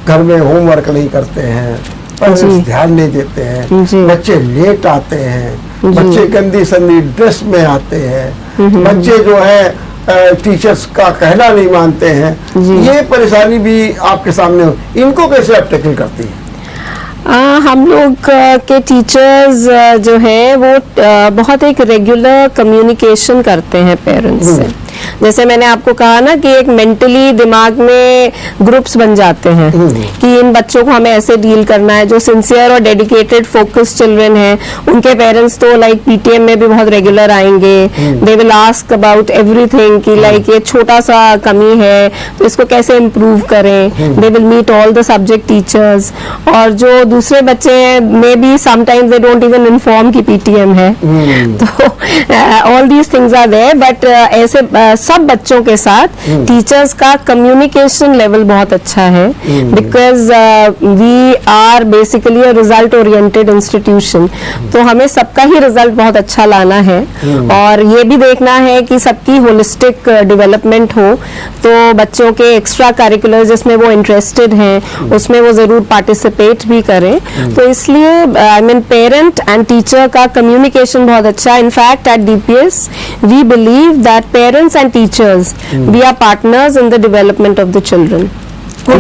S1: घर में होमवर्क नहीं करते हैं, पेरेंट्स ध्यान नहीं देते हैं, बच्चे लेट आते हैं, बच्चे गंदी संदी ड्रेस में आते हैं, बच्चे जो है टीचर्स का कहना नहीं मानते हैं, ये परेशानी भी आपके सामने हो, इनको कैसे आप टैकल करती हैं?
S4: हम लोग के टीचर्स जो है वो बहुत एक रेगुलर कम्युनिकेशन करते हैं पेरेंट्स से। जैसे मैंने आपको कहा ना कि एक मेंटली दिमाग में ग्रुप्स बन जाते हैं कि इन बच्चों को हमें ऐसे डील करना है, जो सिंसियर और डेडिकेटेड फोकस चिल्ड्रन हैं, उनके पेरेंट्स तो लाइक पीटीएम में भी बहुत रेगुलर आएंगे, they will ask about everything कि लाइक ये छोटा सा कमी है तो इसको कैसे इम्प्रूव करें, they will meet all the subject teachers. और जो दूसरे बच्चे हैं may be sometimes they don't even inform कि पीटीएम है, तो all these things are there, but ऐसे सब बच्चों के साथ टीचर्स का कम्युनिकेशन लेवल बहुत अच्छा है, because we are basically a result oriented institution, तो हमें सबका ही रिजल्ट बहुत अच्छा लाना है और ये भी देखना है कि सबकी होलिस्टिक डेवलपमेंट हो। तो बच्चों के एक्स्ट्रा करिकुलर जिसमें वो इंटरेस्टेड हैं उसमें वो जरूर पार्टिसिपेट भी करें, तो इसलिए I mean parent and teacher का कम्युनिकेशन बहुत अच्छा है। In fact at DPS we believe that parents and teachers we are partners in the development of the children.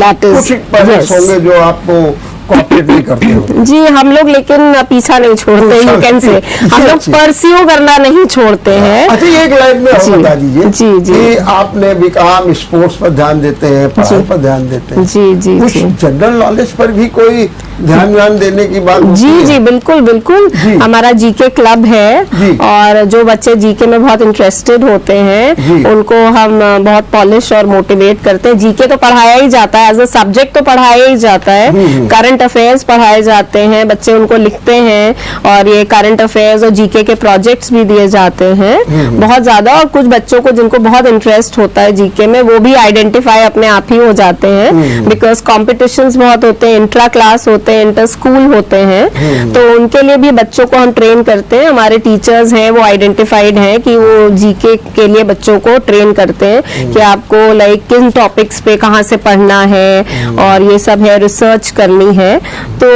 S4: That is,
S1: कुछ पेरेंट्स होंगे जो आपको कोऑपरेट नहीं करते हो।
S4: जी, हम लोग लेकिन पीछा नहीं छोड़ते, यू कैन से हम लोग परस्यू करना नहीं छोड़ते हैं।
S1: अच्छा, एक लाइन में और बता दीजिए कि आपने भी कहा हम स्पोर्ट्स पर ध्यान देते हैं, पढ़ाई पर ध्यान देते हैं, जी कुछ जनरल नॉलेज पर भी कोई ध्यान देने की बात?
S4: जी बिल्कुल बिल्कुल, हमारा जीके क्लब है और जो बच्चे जीके में बहुत इंटरेस्टेड होते हैं उनको हम बहुत पॉलिश और मोटिवेट करते हैं। जीके तो पढ़ाया ही जाता है, एज अ सब्जेक्ट तो पढ़ाया ही जाता है, करंट अफेयर्स पढ़ाए जाते हैं, बच्चे उनको लिखते हैं और ये करंट अफेयर्स और जीके के प्रोजेक्ट्स भी दिए जाते हैं बहुत ज्यादा। और कुछ बच्चों को जिनको बहुत इंटरेस्ट होता है जीके में वो भी आइडेंटिफाई अपने आप ही हो जाते हैं, बिकॉज कॉम्पिटिशन्स बहुत होते हैं, इंट्रा क्लास होते हैं, इंटर स्कूल होते हैं, तो उनके लिए भी बच्चों को हम ट्रेन करते हैं। हमारे टीचर्स हैं वो आइडेंटिफाइड हैं कि वो जीके के लिए बच्चों को ट्रेन करते हैं कि आपको लाइक किन टॉपिक्स पे कहाँ से पढ़ना है और ये सब है, रिसर्च करनी है, तो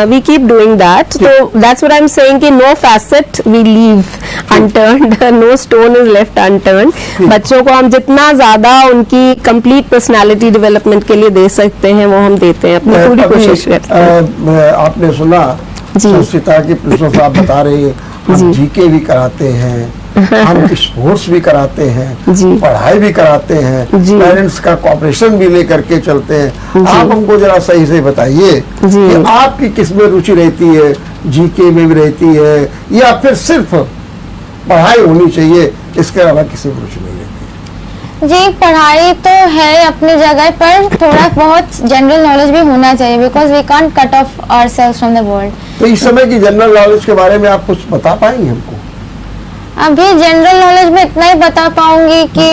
S4: वी कीप डूइंग दैट। तो that's what I am saying कि no facet we leave unturned, no stone is left unturned. बच्चों को हम जितना ज्यादा उनकी कंप्लीट पर्सनालिटी डेवलपमेंट के लिए दे सकते हैं वो हम देते हैं, अपनी पूरी कोशिश करते हैं।
S1: आपने सुना संस्कृता की प्रिंसिपल साहब बता रहे हैं हम जीके भी कराते हैं, हम स्पोर्ट्स भी कराते हैं, पढ़ाई भी कराते हैं, पेरेंट्स का कॉपरेशन भी लेकर के चलते हैं। आप हमको जरा सही से बताइए कि आपकी किस में रुचि रहती है, जीके में भी रहती है या फिर सिर्फ पढ़ाई होनी चाहिए, इसके अलावा किसी में रुचि नहीं रहती?
S2: जी, पढ़ाई तो है अपनी जगह पर, थोड़ा बहुत जनरल नॉलेज भी होना चाहिए, because we can't cut off ourselves from the world.
S1: तो इस समय की जनरल नॉलेज के बारे में आप कुछ बता पाएंगे हमको?
S2: अभी जनरल नॉलेज में इतना ही बता पाऊंगी कि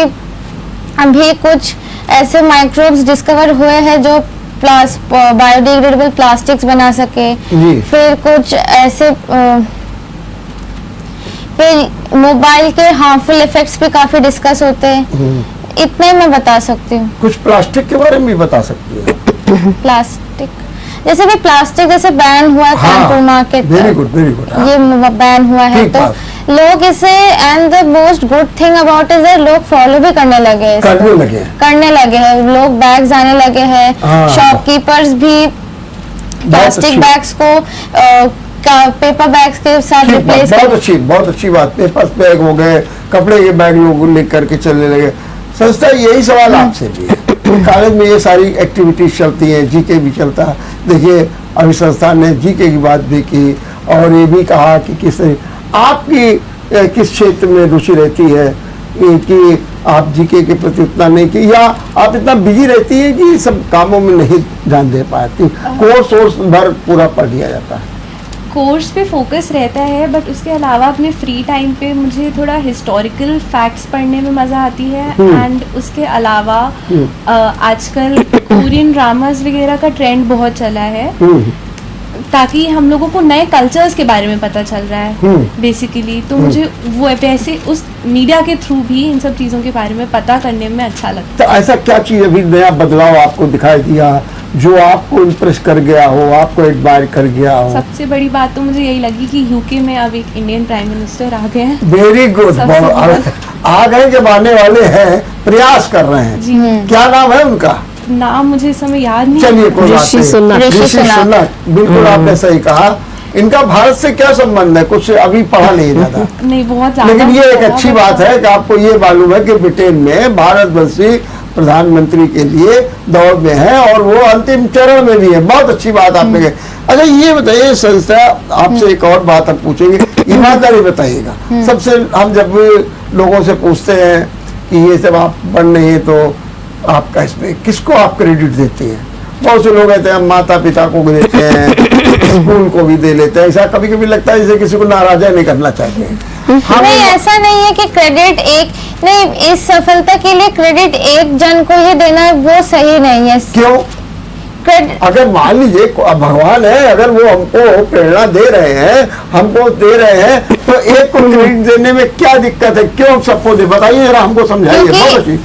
S2: अभी कुछ ऐसे माइक्रोब्स डिस्कवर हुए हैं जो बायोडिग्रेडेबल प्लास्टिक्स बना सके, फिर कुछ ऐसे फिर मोबाइल के हार्मफुल इफेक्ट्स पे काफी डिस्कस होते हैं, इतने मैं बता सकती हूँ।
S1: कुछ प्लास्टिक के बारे में भी बता सकती हैं?
S2: प्लास्टिक जैसे भी प्लास्टिक जैसे बैन हुआ कानपुर मार्केट,
S1: वेरी गुड
S2: ये बैन हुआ है, तो लोग इसे and the most good thing about is लोग फॉलो भी करने लगे हैं, लोग बैग्स आने लगे हैं, शॉपकीपर्स भी प्लास्टिक बैग्स को पेपर बैग्स के साथ रिप्लेस।
S1: बहुत अच्छी बात, पेपर बैग हो गए, कपड़े के बैग लोग लेकर के चलने लगे। संस्था यही सवाल आपसे भी है, कॉलेज में ये सारी एक्टिविटीज चलती हैं, जीके भी चलता है। देखिए अभी संस्था ने जीके की बात भी की और ये भी कहा कि किस आपकी किस क्षेत्र में रुचि रहती है कि आप जीके के प्रति उतना नहीं कि, या आप इतना बिजी रहती है कि सब कामों में नहीं ध्यान दे पाती? कोर्स भर पूरा पढ़ लिया जाता है?
S3: कोर्स पे फोकस रहता है, बट उसके अलावा अपने फ्री टाइम पे मुझे थोड़ा हिस्टोरिकल फैक्ट्स पढ़ने में मज़ा आती है। एंड उसके अलावा आजकल कोरियन ड्रामास वगैरह का ट्रेंड बहुत चला है, ताकि हम लोगों को नए कल्चर्स के बारे में पता चल रहा है बेसिकली। तो मुझे वो वैसे उस मीडिया के थ्रू भी इन सब चीज़ों के बारे में पता करने में अच्छा लगता है।
S1: तो ऐसा क्या चीज़ अभी नया बदलाव आपको दिखाई दिया जो आपको इम्प्रेस कर गया हो, आपको एडमायर कर गया हो?
S3: सबसे बड़ी बात तो मुझे यही लगी कि यूके में अब एक इंडियन प्राइम मिनिस्टर आ गए हैं।
S1: वेरी गुड, आ गए जब आने वाले हैं, प्रयास कर रहे हैं।
S3: जी
S1: क्या नाम है उनका?
S3: नाम मुझे इस समय याद नहीं।
S1: चलिए कोई बात नहीं, ऋषि सुनक, बिल्कुल आपने सही कहा। इनका भारत से क्या संबंध है? कुछ अभी पढ़ा नहीं ज्यादा
S3: नहीं, बहुत ज्यादा।
S1: लेकिन ये एक अच्छी बात है कि आपको ये मालूम है कि ब्रिटेन में भारतवर्षी प्रधानमंत्री के लिए दौड़ में है और वो अंतिम चरण में भी है। बहुत अच्छी बात आपने कही। अच्छा ये बताइए संस्था, आपसे एक और बात हम पूछेंगे, ईमानदारी बताइएगा। सबसे हम जब लोगों से पूछते हैं कि ये सब आप पढ़ रहे हैं तो आपका इसमें किसको आप क्रेडिट देते हैं? बहुत से लोग कहते हैं हम माता पिता को भी देते हैं, स्कूल को भी दे लेते हैं। ऐसा कभी कभी लगता है जैसे किसी को नाराजा नहीं करना चाहते हैं।
S2: नहीं, ऐसा नहीं है कि क्रेडिट एक नहीं, इस सफलता के लिए क्रेडिट एक जन को ही देना वो सही नहीं है।
S1: क्यों? अगर मान लीजिए भगवान है, अगर वो हमको प्रेरणा दे रहे हैं, हमको दे रहे हैं, तो एक को क्रेडिट देने में क्या दिक्कत है? क्यों सबको दे? बताइए जरा, हमको समझाइए। बहुत अच्छी।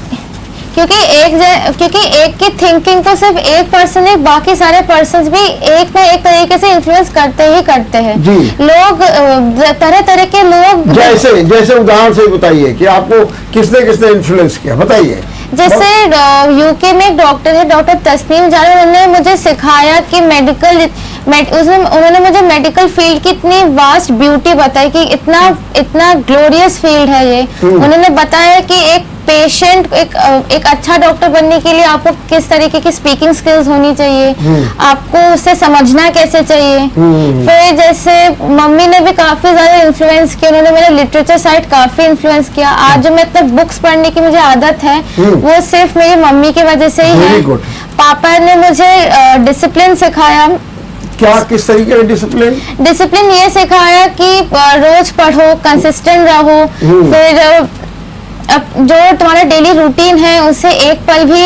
S2: क्योंकि एक की थिंकिंग तो सिर्फ एक पर्सन है, बाकी सारे पर्सन्स भी एक ना एक तरीके से इन्फ्लुएंस करते ही करते हैं। लोग तरह तरह के लोग,
S1: जैसे उदाहरण से बताइए कि आपको किसने किसने इन्फ्लुएंस किया, बताइए।
S2: जैसे यूके में एक डॉक्टर है, डॉक्टर तस्नीम जारा, उन्होंने मुझे सिखाया कि उन्होंने मुझे मेडिकल फील्ड की इतनी वास्ट ब्यूटी बताई कि इतना ग्लोरियस फील्ड है ये। उन्होंने बताया कि एक पेशेंट एक अच्छा डॉक्टर बनने के लिए आपको किस तरीके की स्पीकिंग स्किल्स होनी चाहिए, आपको उसे समझना कैसे चाहिए। फिर जैसे मम्मी ने भी काफी ज्यादा इन्फ्लुएंस किया, उन्होंने मेरे लिटरेचर साइड काफी इन्फ्लुएंस किया। आज जो मैं इतने बुक्स पढ़ने की मुझे आदत है वो सिर्फ मेरी मम्मी की वजह से ही है। पापा ने मुझे डिसिप्लिन सिखाया।
S1: क्या, किस तरीके का डिसिप्लिन?
S2: डिसिप्लिन ये सिखाया कि रोज पढ़ो, कंसिस्टेंट रहो। फिर अब जो तुम्हारा डेली रूटीन है उसे एक पल भी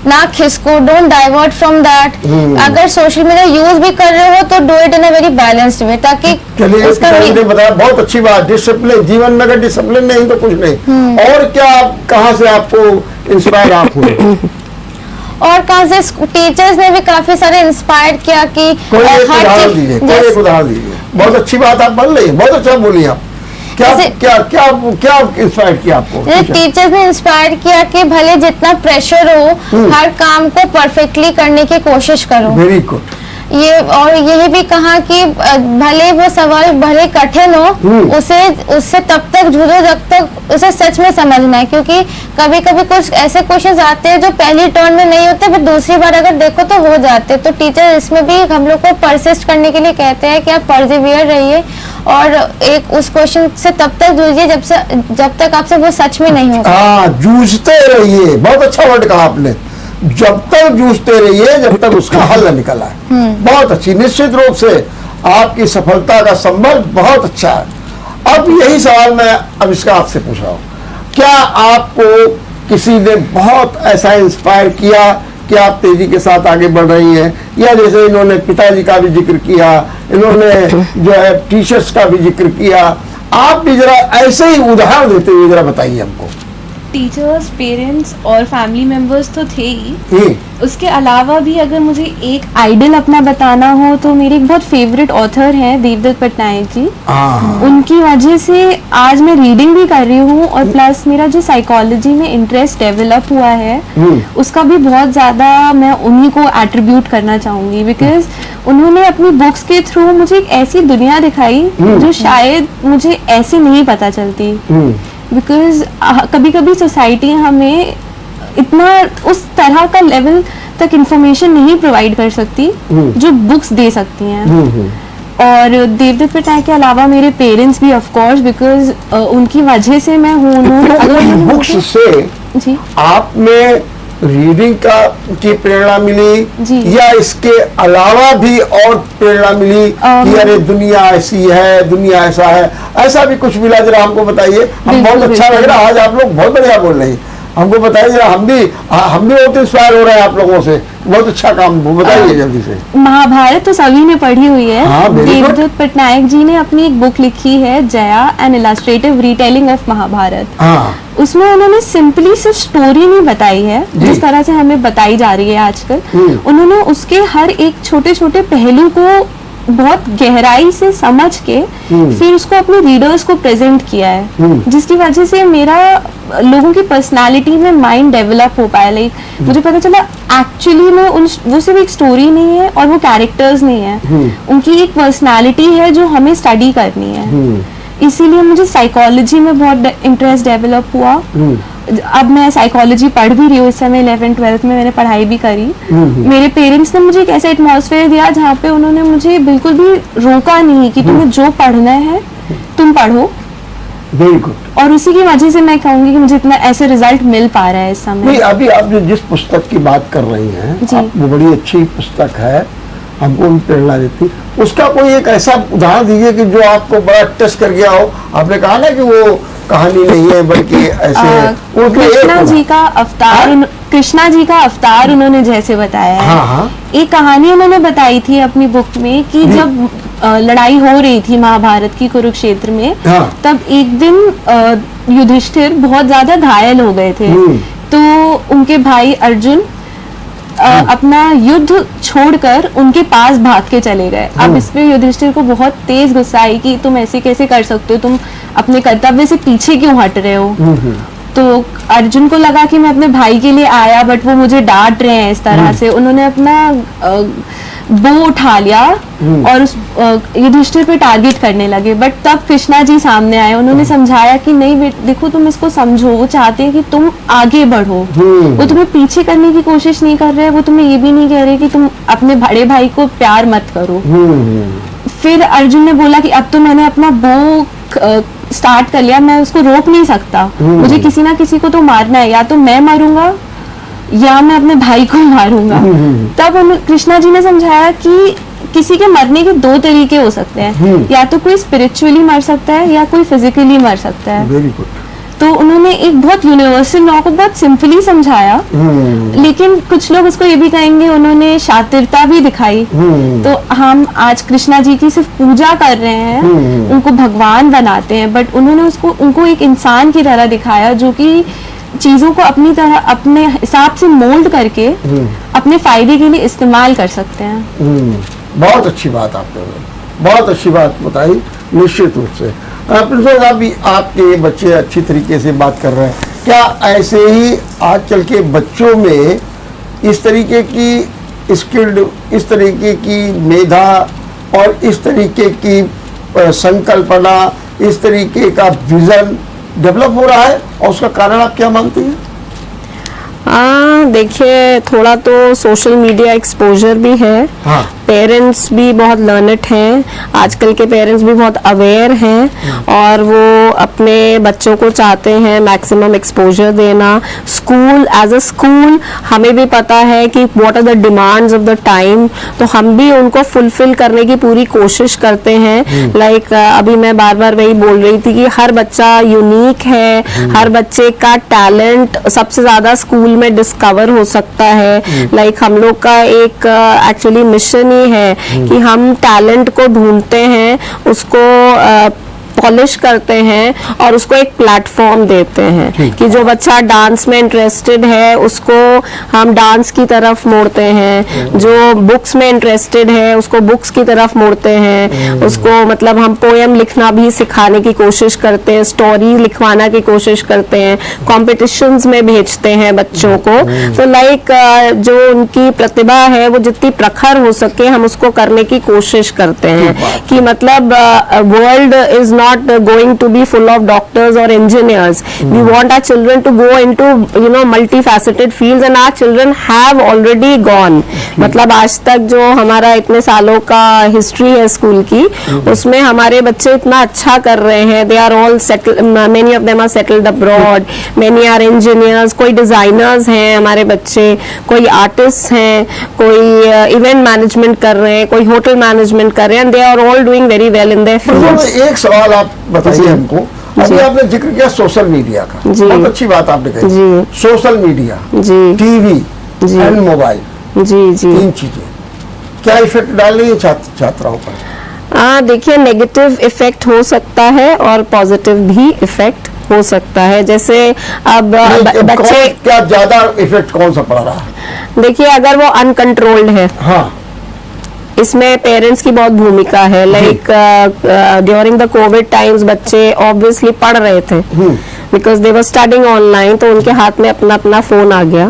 S2: ना खिसको, डोंट डाइवर्ट फ्रॉम दैट। अगर सोशल मीडिया यूज भी कर रहे हो तो do it in a very balanced way, ताकि
S1: चलिए बताया, बहुत अच्छी बात। डिसिप्लिन, जीवन में अगर डिसिप्लिन नहीं तो कुछ नहीं। और क्या, कहाँ से आपको इंस्पायर आप हुए?
S2: और कहाँ से टीचर्स ने भी काफी सारे इंस्पायर किया कि
S1: कोई एक उदाहरण दीजिए। बहुत अच्छी बात आप बोल रही है, बहुत अच्छा बोली आप। क्या इंस्पायर किया आपको?
S2: टीचर्स ने इंस्पायर किया कि भले जितना प्रेशर हो हर काम को परफेक्टली करने की कोशिश करो।
S1: Very good.
S2: ये और यही भी कहा कि भले वो सवाल भले कठिन हो, उससे तब तक जूझो जब तक उसे सच में समझना है। क्योंकि कभी कभी कुछ ऐसे क्वेश्चंस आते हैं जो पहली टर्न में नहीं होते, पर दूसरी बार अगर देखो तो हो जाते। तो टीचर इसमें भी हम लोग को परसिस्ट करने के लिए कहते हैं कि आप परसिवियर रहिए और एक उस क्वेश्चन से तब तक जूझिए जब तक आपसे वो सच में नहीं होगा।
S1: जूझते रहिए, बहुत अच्छा वर्ड कहा आपने। जब तक जूझते रहिए जब तक उसका हल न निकला है। बहुत अच्छी, निश्चित रूप से आपकी सफलता का संबंध बहुत अच्छा है। अब यही सवाल मैं अब इसका आपसे पूछ रहा हूँ, क्या आपको किसी ने बहुत ऐसा इंस्पायर किया कि आप तेजी के साथ आगे बढ़ रही हैं? या जैसे इन्होंने पिताजी का भी जिक्र किया, इन्होंने जो है टीचर्स का भी जिक्र किया, आप भी जरा ऐसे ही उदाहरण देते हुए जरा बताइए हमको।
S3: टीचर्स, पेरेंट्स और फैमिली मेंबर्स तो थे ही। उसके अलावा भी अगर मुझे एक आइडल अपना बताना हो तो मेरे एक बहुत फेवरेट ऑथर हैं देवदत्त पटनायक जी। उनकी वजह से आज मैं रीडिंग भी कर रही हूँ और प्लस मेरा जो साइकोलॉजी में इंटरेस्ट डेवलप हुआ है उसका भी बहुत ज़्यादा मैं उन्हीं को एट्रीब्यूट करना चाहूँगी। बिकॉज उन्होंने अपनी बुक्स के थ्रू मुझे एक ऐसी दुनिया दिखाई जो शायद मुझे ऐसे नहीं पता चलती। बिकॉज कभी कभी सोसाइटी हमें इतना उस तरह का लेवल तक इंफॉर्मेशन नहीं प्रोवाइड कर सकती जो बुक्स दे सकती हैं।
S5: और देवदत्त पटनायक के अलावा मेरे पेरेंट्स भी ऑफ कोर्स, बिकॉज उनकी वजह से मैं हूँ।
S1: तो बुक्स से
S5: जी
S1: आप में रीडिंग का की प्रेरणा मिली
S5: जी।
S1: या इसके अलावा भी और प्रेरणा मिली कि अरे दुनिया ऐसी है, दुनिया ऐसा है, ऐसा भी कुछ मिला? जरा हमको बताइए। हम बहुत अच्छा लग रहा है, आज आप लोग बहुत बढ़िया बोल रहे हैं। हमको बताइए जरा, हम भी बहुत इंस्पायर हो रहे हैं आप लोगों से। बहुत अच्छा काम, बताइए जल्दी से।
S5: महाभारत तो सभी ने पढ़ी हुई है।
S1: हाँ,
S5: देवदत्त पटनायक जी ने अपनी एक बुक लिखी है, Jaya an illustrative retelling of Mahabharata.
S1: हाँ,
S5: उसमें उन्होंने सिंपली सिर्फ स्टोरी नहीं बताई है जिस तरह से हमें बताई जा रही है आजकल। उन्होंने उसके हर एक छोटे छोटे पहलू को बहुत गहराई से समझ के फिर उसको अपने रीडर्स को प्रेजेंट किया है, जिसकी वजह से मेरा लोगों की पर्सनालिटी में माइंड डेवलप हो पाया। लाइक मुझे पता चला एक्चुअली में वो सिर्फ एक स्टोरी नहीं है और वो कैरेक्टर्स नहीं है, उनकी एक पर्सनालिटी है जो हमें स्टडी करनी है। इसीलिए मुझे साइकोलॉजी में बहुत इंटरेस्ट डेवलप हुआ। अब मैं साइकोलॉजी पढ़ भी रही हूँ इस समय, 11th-12th में मैंने पढ़ाई भी करी। मेरे पेरेंट्स ने मुझे एक ऐसा एटमॉस्फेयर दिया जहाँ पे उन्होंने मुझे बिल्कुल भी रोका नहीं कि तुम्हें जो पढ़ना है तुम पढ़ो।
S1: Very good.
S5: और उसी की वजह से मैं कहूंगी कि मुझे इतना ऐसे रिजल्ट मिल पा रहा है इस समय।
S1: नहीं, अभी आप जो जिस पुस्तक की बात कर रही हैं, वो बड़ी अच्छी पुस्तक है, हमको भी प्रेरणा देती। उसका कोई एक ऐसा उदाहरण दीजिए कि जो आपको बड़ा टच कर गया हो। आपने कहा ना कि वो कहानी नहीं है बल्कि ऐसे
S5: कृष्णा जी का अवतार, कृष्णा जी का अवतार उन्होंने जैसे बताया है।
S1: हाँ।
S5: एक कहानी उन्होंने बताई थी अपनी बुक में कि जब लड़ाई हो रही थी महाभारत की कुरुक्षेत्र में, तब एक दिन युधिष्ठिर बहुत ज्यादा घायल हो गए थे। तो उनके भाई अर्जुन अपना युद्ध छोड़कर उनके पास भाग के चले गए। अब इसमें युधिष्ठिर को बहुत तेज गुस्सा आई कि तुम ऐसे कैसे कर सकते हो, तुम अपने कर्तव्य से पीछे क्यों हट रहे हो। तो अर्जुन को लगा कि मैं अपने भाई के लिए आया, बट वो मुझे डांट रहे हैं इस तरह से। उन्होंने अपना बो उठा लिया और उस युधिष्ठिर पे टारगेट करने लगे। बट तब कृष्णा जी सामने आए, उन्होंने समझाया कि नहीं देखो, तुम इसको समझो, वो चाहते हैं कि तुम आगे बढ़ो, वो तुम्हें पीछे करने की कोशिश नहीं कर रहे, वो तुम्हें ये भी नहीं कह रहे कि तुम अपने बड़े भाई को प्यार मत करो। फिर अर्जुन ने बोला कि अब तो मैंने अपना बो स्टार्ट कर लिया, मैं उसको रोक नहीं सकता, मुझे किसी ना किसी को तो मारना है, या तो मैं मरूंगा या मैं अपने भाई को मारूंगा। तब कृष्णा जी ने समझाया कि किसी के मरने के दो तरीके हो सकते हैं, या तो कोई स्पिरिचुअली मर सकता है या कोई फिजिकली मर सकता है।
S1: Very good.
S5: तो उन्होंने एक बहुत यूनिवर्सल लॉ को बहुत सिंपली समझाया, लेकिन कुछ लोग उसको ये भी कहेंगे उन्होंने शातिरता भी दिखाई। तो हम आज कृष्णा जी की सिर्फ पूजा कर रहे हैं, उनको भगवान बनाते हैं, बट उन्होंने उनको एक इंसान की तरह दिखाया जो कि चीजों को अपनी तरह अपने हिसाब से मोल्ड करके अपने फायदे के लिए इस्तेमाल कर सकते हैं।
S1: बहुत अच्छी बात आपने, बहुत अच्छी बात बताई, निश्चित रूप से। प्रिंसिपल साहब भी आपके बच्चे अच्छी तरीके से बात कर रहे हैं, क्या ऐसे ही आजकल के बच्चों में इस तरीके की स्किल्ड, इस तरीके की मेधा और इस तरीके की संकल्पना, इस तरीके का विजन डेवलप हो रहा है, और उसका कारण आप क्या मानती हैं?
S4: देखिए, थोड़ा तो सोशल मीडिया एक्सपोजर भी है।
S1: हाँ।
S4: पेरेंट्स भी बहुत लर्नड हैं, आजकल के पेरेंट्स भी बहुत अवेयर हैं और वो अपने बच्चों को चाहते हैं मैक्सिमम एक्सपोजर देना। स्कूल एज अ स्कूल हमें भी पता है कि what are the demands of the time, तो हम भी उनको फुलफिल करने की पूरी कोशिश करते हैं। लाइक अभी मैं बार बार वही बोल रही थी कि हर बच्चा यूनिक है, हर बच्चे का टैलेंट सबसे ज्यादा स्कूल में डिस्कवर हो सकता है। लाइक हम लोग का एक एक्चुअली मिशन है कि हम टैलेंट को ढूंढते हैं, उसको पॉलिश करते हैं और उसको एक प्लेटफॉर्म देते हैं कि जो बच्चा डांस में इंटरेस्टेड है उसको हम डांस की तरफ मोड़ते हैं, जो बुक्स में इंटरेस्टेड है उसको बुक्स की तरफ मोड़ते हैं, उसको मतलब हम पोएम लिखना भी सिखाने की कोशिश करते हैं, स्टोरी लिखवाना की कोशिश करते हैं, कॉम्पिटिशन्स में भेजते हैं बच्चों को। तो लाइक जो उनकी प्रतिभा है वो जितनी प्रखर हो सके हम उसको करने की कोशिश करते हैं कि मतलब world is not not going to be full of doctors or engineers. We want our children to go into multifaceted fields, and our children have already gone. मतलब आज तक जो हमारा इतने सालों का हिस्ट्री है स्कूल की, उसमें हमारे बच्चे इतना अच्छा कर रहे हैं. They are all settled, many of them are settled abroad, many are engineers, कोई डिजाइनर्स हैं हमारे बच्चे, कोई आर्टिस्ट हैं, कोई इवेंट मैनेजमेंट कर रहे हैं, कोई होटल मैनेजमेंट कर रहे हैं. They are all doing very well in their fields.
S1: एक सवाल आप बताइए हमको. अभी आपने जिक्र किया सोशल मीडिया का, बहुत अच्छी बात आपने कही. Social media, TV and mobile, तीन चीजें क्या इफेक्ट डाल रही है छात्राओं पर?
S4: देखिए, नेगेटिव इफेक्ट हो सकता है और पॉजिटिव भी इफेक्ट हो सकता है. जैसे अब बच्चे
S1: क्या ज्यादा इफेक्ट कौन सा पड़ रहा है?
S4: देखिए, अगर वो अनकंट्रोल्ड है,
S1: हाँ,
S4: इसमें पेरेंट्स की बहुत भूमिका है. Like during the Covid times बच्चे ऑब्वियसली पढ़ रहे थे because they were studying online, तो उनके हाथ में अपना अपना फोन आ गया,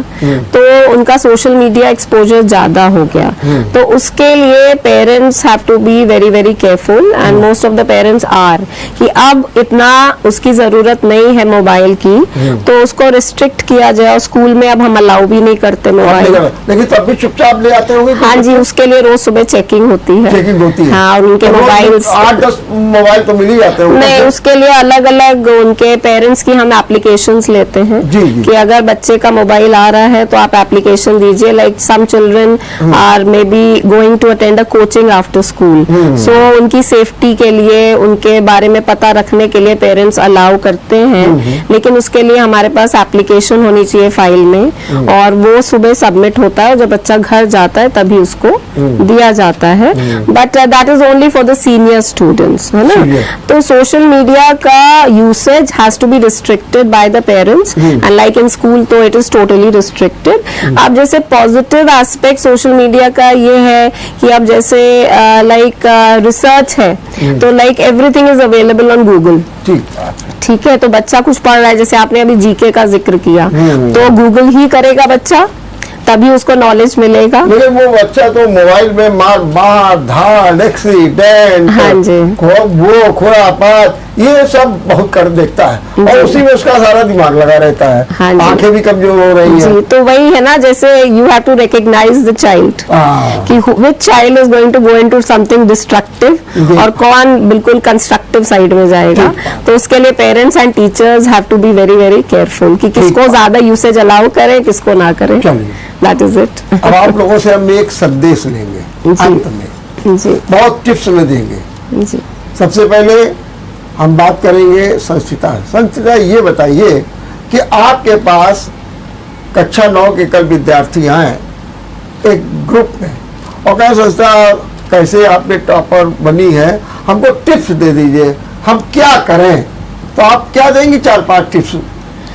S4: तो उनका सोशल मीडिया एक्सपोजर ज्यादा हो गया. तो उसके लिए parents have to be very very careful, and most of the parents are, कि अब इतना उसकी जरूरत नहीं है मोबाइल की, तो उसको रिस्ट्रिक्ट किया जाए. स्कूल में अब हम अलाउ भी नहीं करते मोबाइल,
S1: लेकिन तब भी चुपचाप ले आते होंगे.
S4: हाँ जी, उसके लिए रोज सुबह चेकिंग होती है.
S1: चेकिंग होती है.
S4: हाँ, और उनके मोबाइल
S1: 8-10 मोबाइल तो मिल ही जाते हैं.
S4: नहीं, उसके लिए अलग अलग उनके पेरेंट्स की हम एप्लीकेशंस लेते हैं.
S1: जी.
S4: कि अगर बच्चे का मोबाइल आ रहा है तो आप एप्लीकेशन दीजिए. Like some children are may be going to attend a coaching after school, so उनकी सेफ्टी के लिए, उनके बारे में पता रखने के लिए पेरेंट्स अलाउ करते हैं. लेकिन उसके लिए हमारे पास एप्लीकेशन होनी चाहिए फाइल में, और वो सुबह सबमिट होता है. जब बच्चा घर जाता है तभी उसको दिया जाता है. But that is only for the senior students, है ना. तो सोशल मीडिया का usage has to be restricted by the parents, and like in school तो it is totally restricted. अब जैसे पॉजिटिव एस्पेक्ट सोशल मीडिया का ये है कि अब जैसे लाइक रिसर्च है, तो like everything is available on Google. ठीक है, तो बच्चा कुछ पढ़ रहा है, जैसे आपने अभी जीके का जिक्र किया, तो गूगल ही करेगा बच्चा, तभी उसको नॉलेज मिलेगा.
S1: लेकिन वो बच्चा तो मोबाइल में मार धाड़, एक्सीडेंट,
S4: हाँ जी,
S1: वो खुरापात, ये सब बहुत कर देखता है, और उसी में उसका सारा दिमाग लगा रहता है.
S4: हाँ,
S1: आंखें भी कमजोर हो रही हैं.
S4: तो वही है ना, जैसे you have to recognise the child, कि which child is going to go into something destructive, और कौन बिल्कुल कंस्ट्रक्टिव साइड में जाएगा. तो उसके लिए parents and teachers have to be very very careful कि किसको ज्यादा यूसेज अलाउ करें, किसको ना करें. That is it.
S1: अब आप लोगों से हम एक संदेश लेंगे अंत में, बहुत टिप्स में देंगे. सबसे पहले हम बात करेंगे संस्थिता, ये बताइए कि आपके पास कक्षा 9 के कल विद्यार्थी आए एक ग्रुप में, और क्या संस्था कैसे आपने टॉपर बनी है, हमको टिप्स दे दीजिए, हम क्या करें. तो आप क्या देंगे 4-5 टिप्स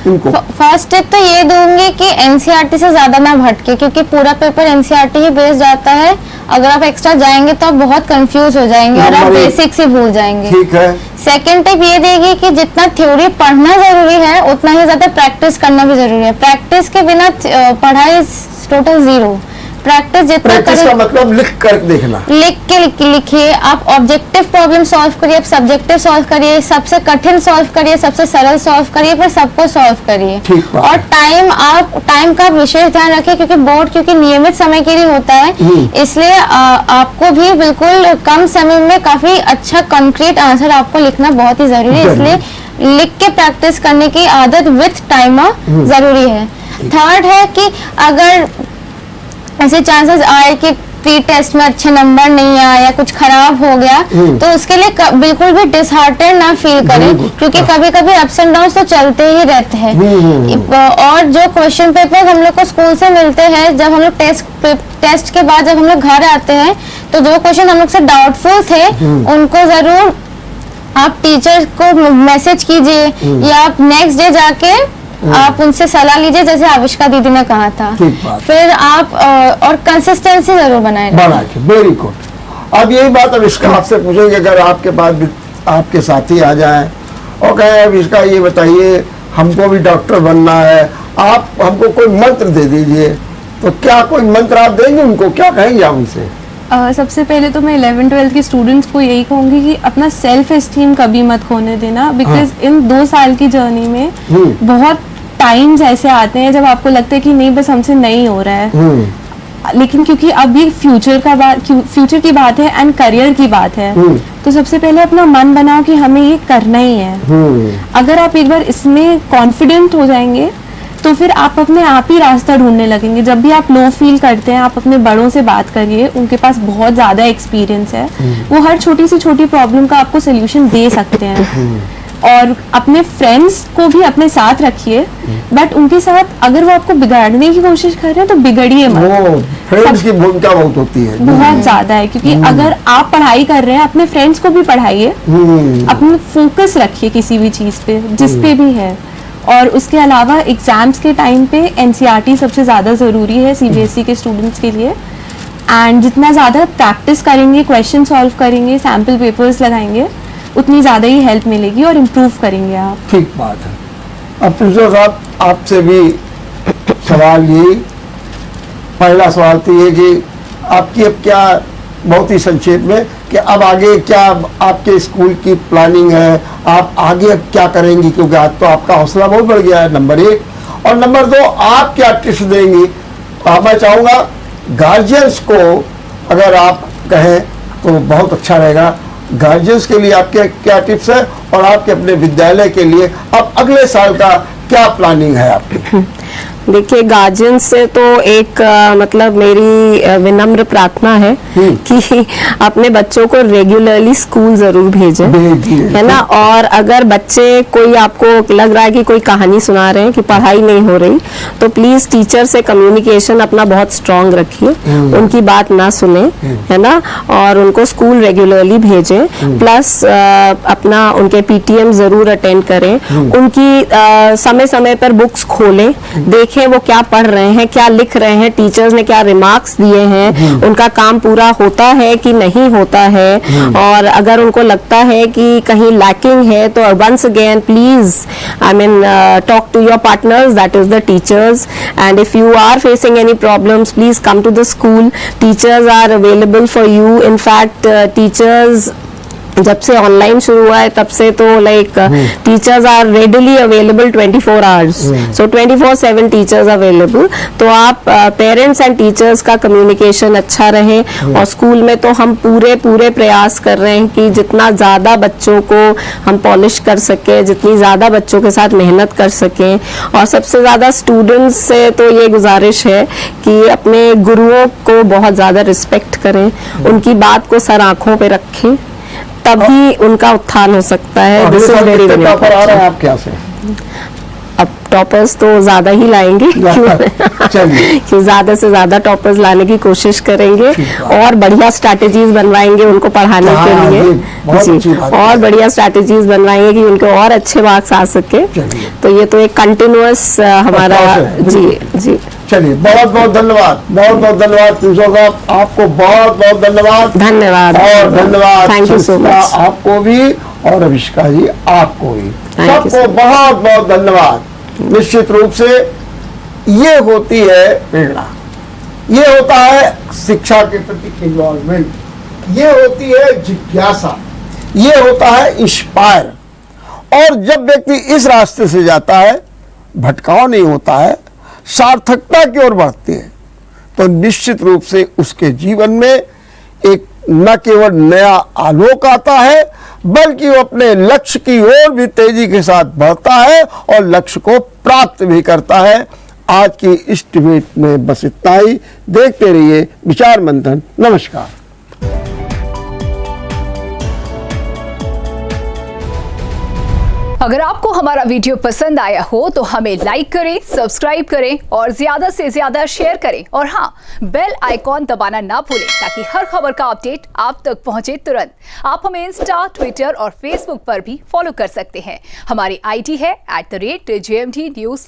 S1: उनको?
S2: फर्स्ट टिप तो ये दूंगी कि एनसीईआरटी से ज्यादा ना भटके, क्योंकि पूरा पेपर एनसीईआरटी ही बेस्ड आता है. अगर आप एक्स्ट्रा जाएंगे तो आप बहुत कंफ्यूज हो जाएंगे और आप बेसिक्स ही भूल जाएंगे.
S1: ठीक है.
S2: सेकंड टिप ये देगी कि जितना थ्योरी पढ़ना जरूरी है, उतना ही ज्यादा प्रैक्टिस करना भी जरूरी है. प्रैक्टिस के बिना पढ़ाई टोटल जीरो. प्रैक्टिस जितना
S1: करें, का मतलब लिख कर देखना,
S2: लिख के लिखिए. आप ऑब्जेक्टिव प्रॉब्लम सॉल्व करिए, आप सब्जेक्टिव सॉल्व करिए, सबसे कठिन सॉल्व करिए, सबसे सरल सॉल्व करिए, फिर सबको सॉल्व करिए. और टाइम का विशेष ध्यान रखिए, क्योंकि बोर्ड नियमित समय के लिए होता है, इसलिए आपको भी बिल्कुल कम समय में काफी अच्छा कंक्रीट आंसर आपको लिखना बहुत ही जरूरी है. इसलिए लिख के प्रैक्टिस करने की आदत विथ टाइमर जरूरी है. थर्ड है कि अगर ऐसे चांसेस आए कि प्री टेस्ट में अच्छे नंबर नहीं आए या कुछ खराब हो गया, तो उसके लिए बिल्कुल भी डिसहार्टेड ना फील करें, क्योंकि कभी कभी अप्स एंड डाउन तो चलते ही रहते हैं. और जो क्वेश्चन पेपर हम लोग को स्कूल से मिलते हैं, जब हम लोग टेस्ट के बाद जब हम लोग घर आते हैं, तो जो क्वेश्चन हम लोग से डाउटफुल थे, उनको जरूर आप टीचर को मैसेज कीजिए, या आप नेक्स्ट डे जाके आप उनसे सलाह लीजिए, जैसे आविष्का दीदी ने कहा था. फिर आप और कंसिस्टेंसी जरूर बनाए.
S1: Very good. अब यही बात आविष्का आपसे पूछेंगे, अगर आपके पास आपके साथी आ जाएं और कहें आविष्का ये बताइए हमको भी डॉक्टर बनना है, आप हमको कोई मंत्र दे दीजिए, तो क्या कोई मंत्र आप देंगे उनको? क्या कहेंगे आप उनसे?
S5: सबसे पहले तो मैं 11th-12th के स्टूडेंट्स को यही कहूँगी कि अपना सेल्फ एस्टीम कभी मत खोने देना, बिकॉज इन 2 साल की जर्नी में बहुत टाइम्स ऐसे आते हैं जब आपको लगता है कि नहीं बस हमसे नहीं हो रहा है, लेकिन क्योंकि अब ये फ्यूचर की बात है एंड करियर की बात है, तो सबसे पहले अपना मन बनाओ कि हमें ये करना ही है। अगर आप एक बार इसमें कॉन्फिडेंट हो जाएंगे तो फिर आप अपने आप ही रास्ता ढूंढने लगेंगे। जब भी आप लो फील करते हैं, आप अपने बड़ों से बात करिए, उनके पास बहुत ज़्यादा एक्सपीरियंस है, वो हर छोटी से छोटी प्रॉब्लम का आपको सोल्यूशन दे सकते हैं। और अपने फ्रेंड्स को भी अपने साथ रखिए, बट उनके साथ अगर वो आपको बिगाड़ने की कोशिश कर रहे हैं तो बिगड़िए मत।
S1: फ्रेंड्स की भूमिका बहुत होती है,
S5: बहुत ज्यादा है, क्योंकि अगर आप पढ़ाई कर रहे हैं अपने फ्रेंड्स को भी पढ़ाइए, अपने फोकस रखिए किसी भी चीज पे जिस पे भी है। और उसके अलावा एग्जाम्स के टाइम पे एनसीईआरटी सबसे ज़्यादा ज़रूरी है सीबीएसई के स्टूडेंट्स के लिए। एंड जितना ज़्यादा प्रैक्टिस करेंगे, क्वेश्चन सॉल्व करेंगे, सैम्पल पेपर्स लगाएंगे, उतनी ज़्यादा ही हेल्प मिलेगी और इम्प्रूव करेंगे आप।
S1: ठीक बात है। अब प्रिंसिपल साहब आपसे भी सवाल ये, पहला सवाल तो ये कि आपकी अब क्या, बहुत ही संक्षेप में, कि अब आगे क्या आपके स्कूल की प्लानिंग है, आप आगे अब क्या करेंगी, क्योंकि आज तो आपका हौसला बहुत बढ़ गया है, नंबर 1। और नंबर 2, आप क्या टिप्स देंगी? मैं चाहूँगा गार्जियंस को अगर आप कहें तो बहुत अच्छा रहेगा। गार्जियंस के लिए आपके क्या टिप्स है और आपके अपने विद्यालय के लिए अब अगले साल का क्या प्लानिंग है आपकी?
S4: देखिए, गार्जियन से तो एक मतलब मेरी विनम्र प्रार्थना है कि अपने बच्चों को रेगुलरली स्कूल जरूर भेजें, है ना। और अगर बच्चे कोई आपको लग रहा है कि कोई कहानी सुना रहे हैं कि पढ़ाई नहीं हो रही, तो प्लीज टीचर से कम्युनिकेशन अपना बहुत स्ट्रांग रखिए, उनकी बात ना सुने, है ना, और उनको स्कूल रेगुलरली भेजें। प्लस अपना उनके पीटीएम जरूर अटेंड करें, उनकी समय समय पर बुक्स खोलें, देखें वो क्या पढ़ रहे हैं, क्या लिख रहे हैं, टीचर्स ने क्या रिमार्क्स दिए हैं, उनका काम पूरा होता है कि नहीं होता है। और अगर उनको लगता है कि कहीं लैकिंग है तो once again please talk to your partners, that is the teachers, and if you are facing any problems, please come to the school. Teachers are available for you. In fact, teachers जब से online शुरू हुआ है तब से तो like teachers are readily available 24 hours, so 24/7 teachers available. तो आप पेरेंट्स एंड टीचर्स का कम्युनिकेशन अच्छा रहे। और स्कूल में तो हम पूरे प्रयास कर रहे हैं कि जितना ज़्यादा बच्चों को हम पॉलिश कर सके, जितनी ज़्यादा बच्चों के साथ मेहनत कर सकें। और सबसे ज़्यादा स्टूडेंट्स से तो ये गुजारिश है कि अपने गुरुओं को बहुत ज़्यादा रिस्पेक्ट करें, उनकी बात को सर आँखों पे रखें, तभी उनका उत्थान हो सकता है। दिस इज वेरी वेरी
S1: आप क्या से
S4: अब टॉपर्स तो ज्यादा ही लाएंगे कि ज्यादा से ज्यादा टॉपर्स लाने की कोशिश करेंगे और बढ़िया स्ट्रैटेजीज बनवाएंगे उनको पढ़ाने के लिए जी, और बढ़िया स्ट्रैटेजीज बनवाएंगे कि उनको और अच्छे मार्क्स आ सके। तो ये तो एक कंटिन्यूअस हमारा जी।
S1: चलिए, बहुत बहुत धन्यवाद, बहुत बहुत धन्यवाद प्रिंसिपल साहब, आपको बहुत बहुत धन्यवाद।
S4: धन्यवाद
S1: और धन्यवाद,
S4: थैंक यू सो मच
S1: आपको भी और अभिष्का जी आपको भी, सबको बहुत बहुत धन्यवाद। निश्चित रूप से ये होती है प्रेरणा, ये होता है शिक्षा के प्रति इन्वॉल्वमेंट, ये होती है जिज्ञासा, ये होता है इंस्पायर। और जब व्यक्ति इस रास्ते से जाता है, भटकाव नहीं होता है, सार्थकता की ओर बढ़ती है, तो निश्चित रूप से उसके जीवन में एक न केवल नया आलोक आता है, बल्कि वो अपने लक्ष्य की ओर भी तेजी के साथ बढ़ता है और लक्ष्य को प्राप्त भी करता है। आज की इस डिबेट में बस इतना ही। देखते रहिए विचार मंथन। नमस्कार।
S6: अगर आपको हमारा वीडियो पसंद आया हो तो हमें लाइक करें, सब्सक्राइब करें और ज्यादा से ज्यादा शेयर करें। और हाँ, बेल आइकॉन दबाना ना भूलें ताकि हर खबर का अपडेट आप तक पहुंचे तुरंत। आप हमें इंस्टा, ट्विटर और फेसबुक पर भी फॉलो कर सकते हैं। हमारी आईडी है @JMT News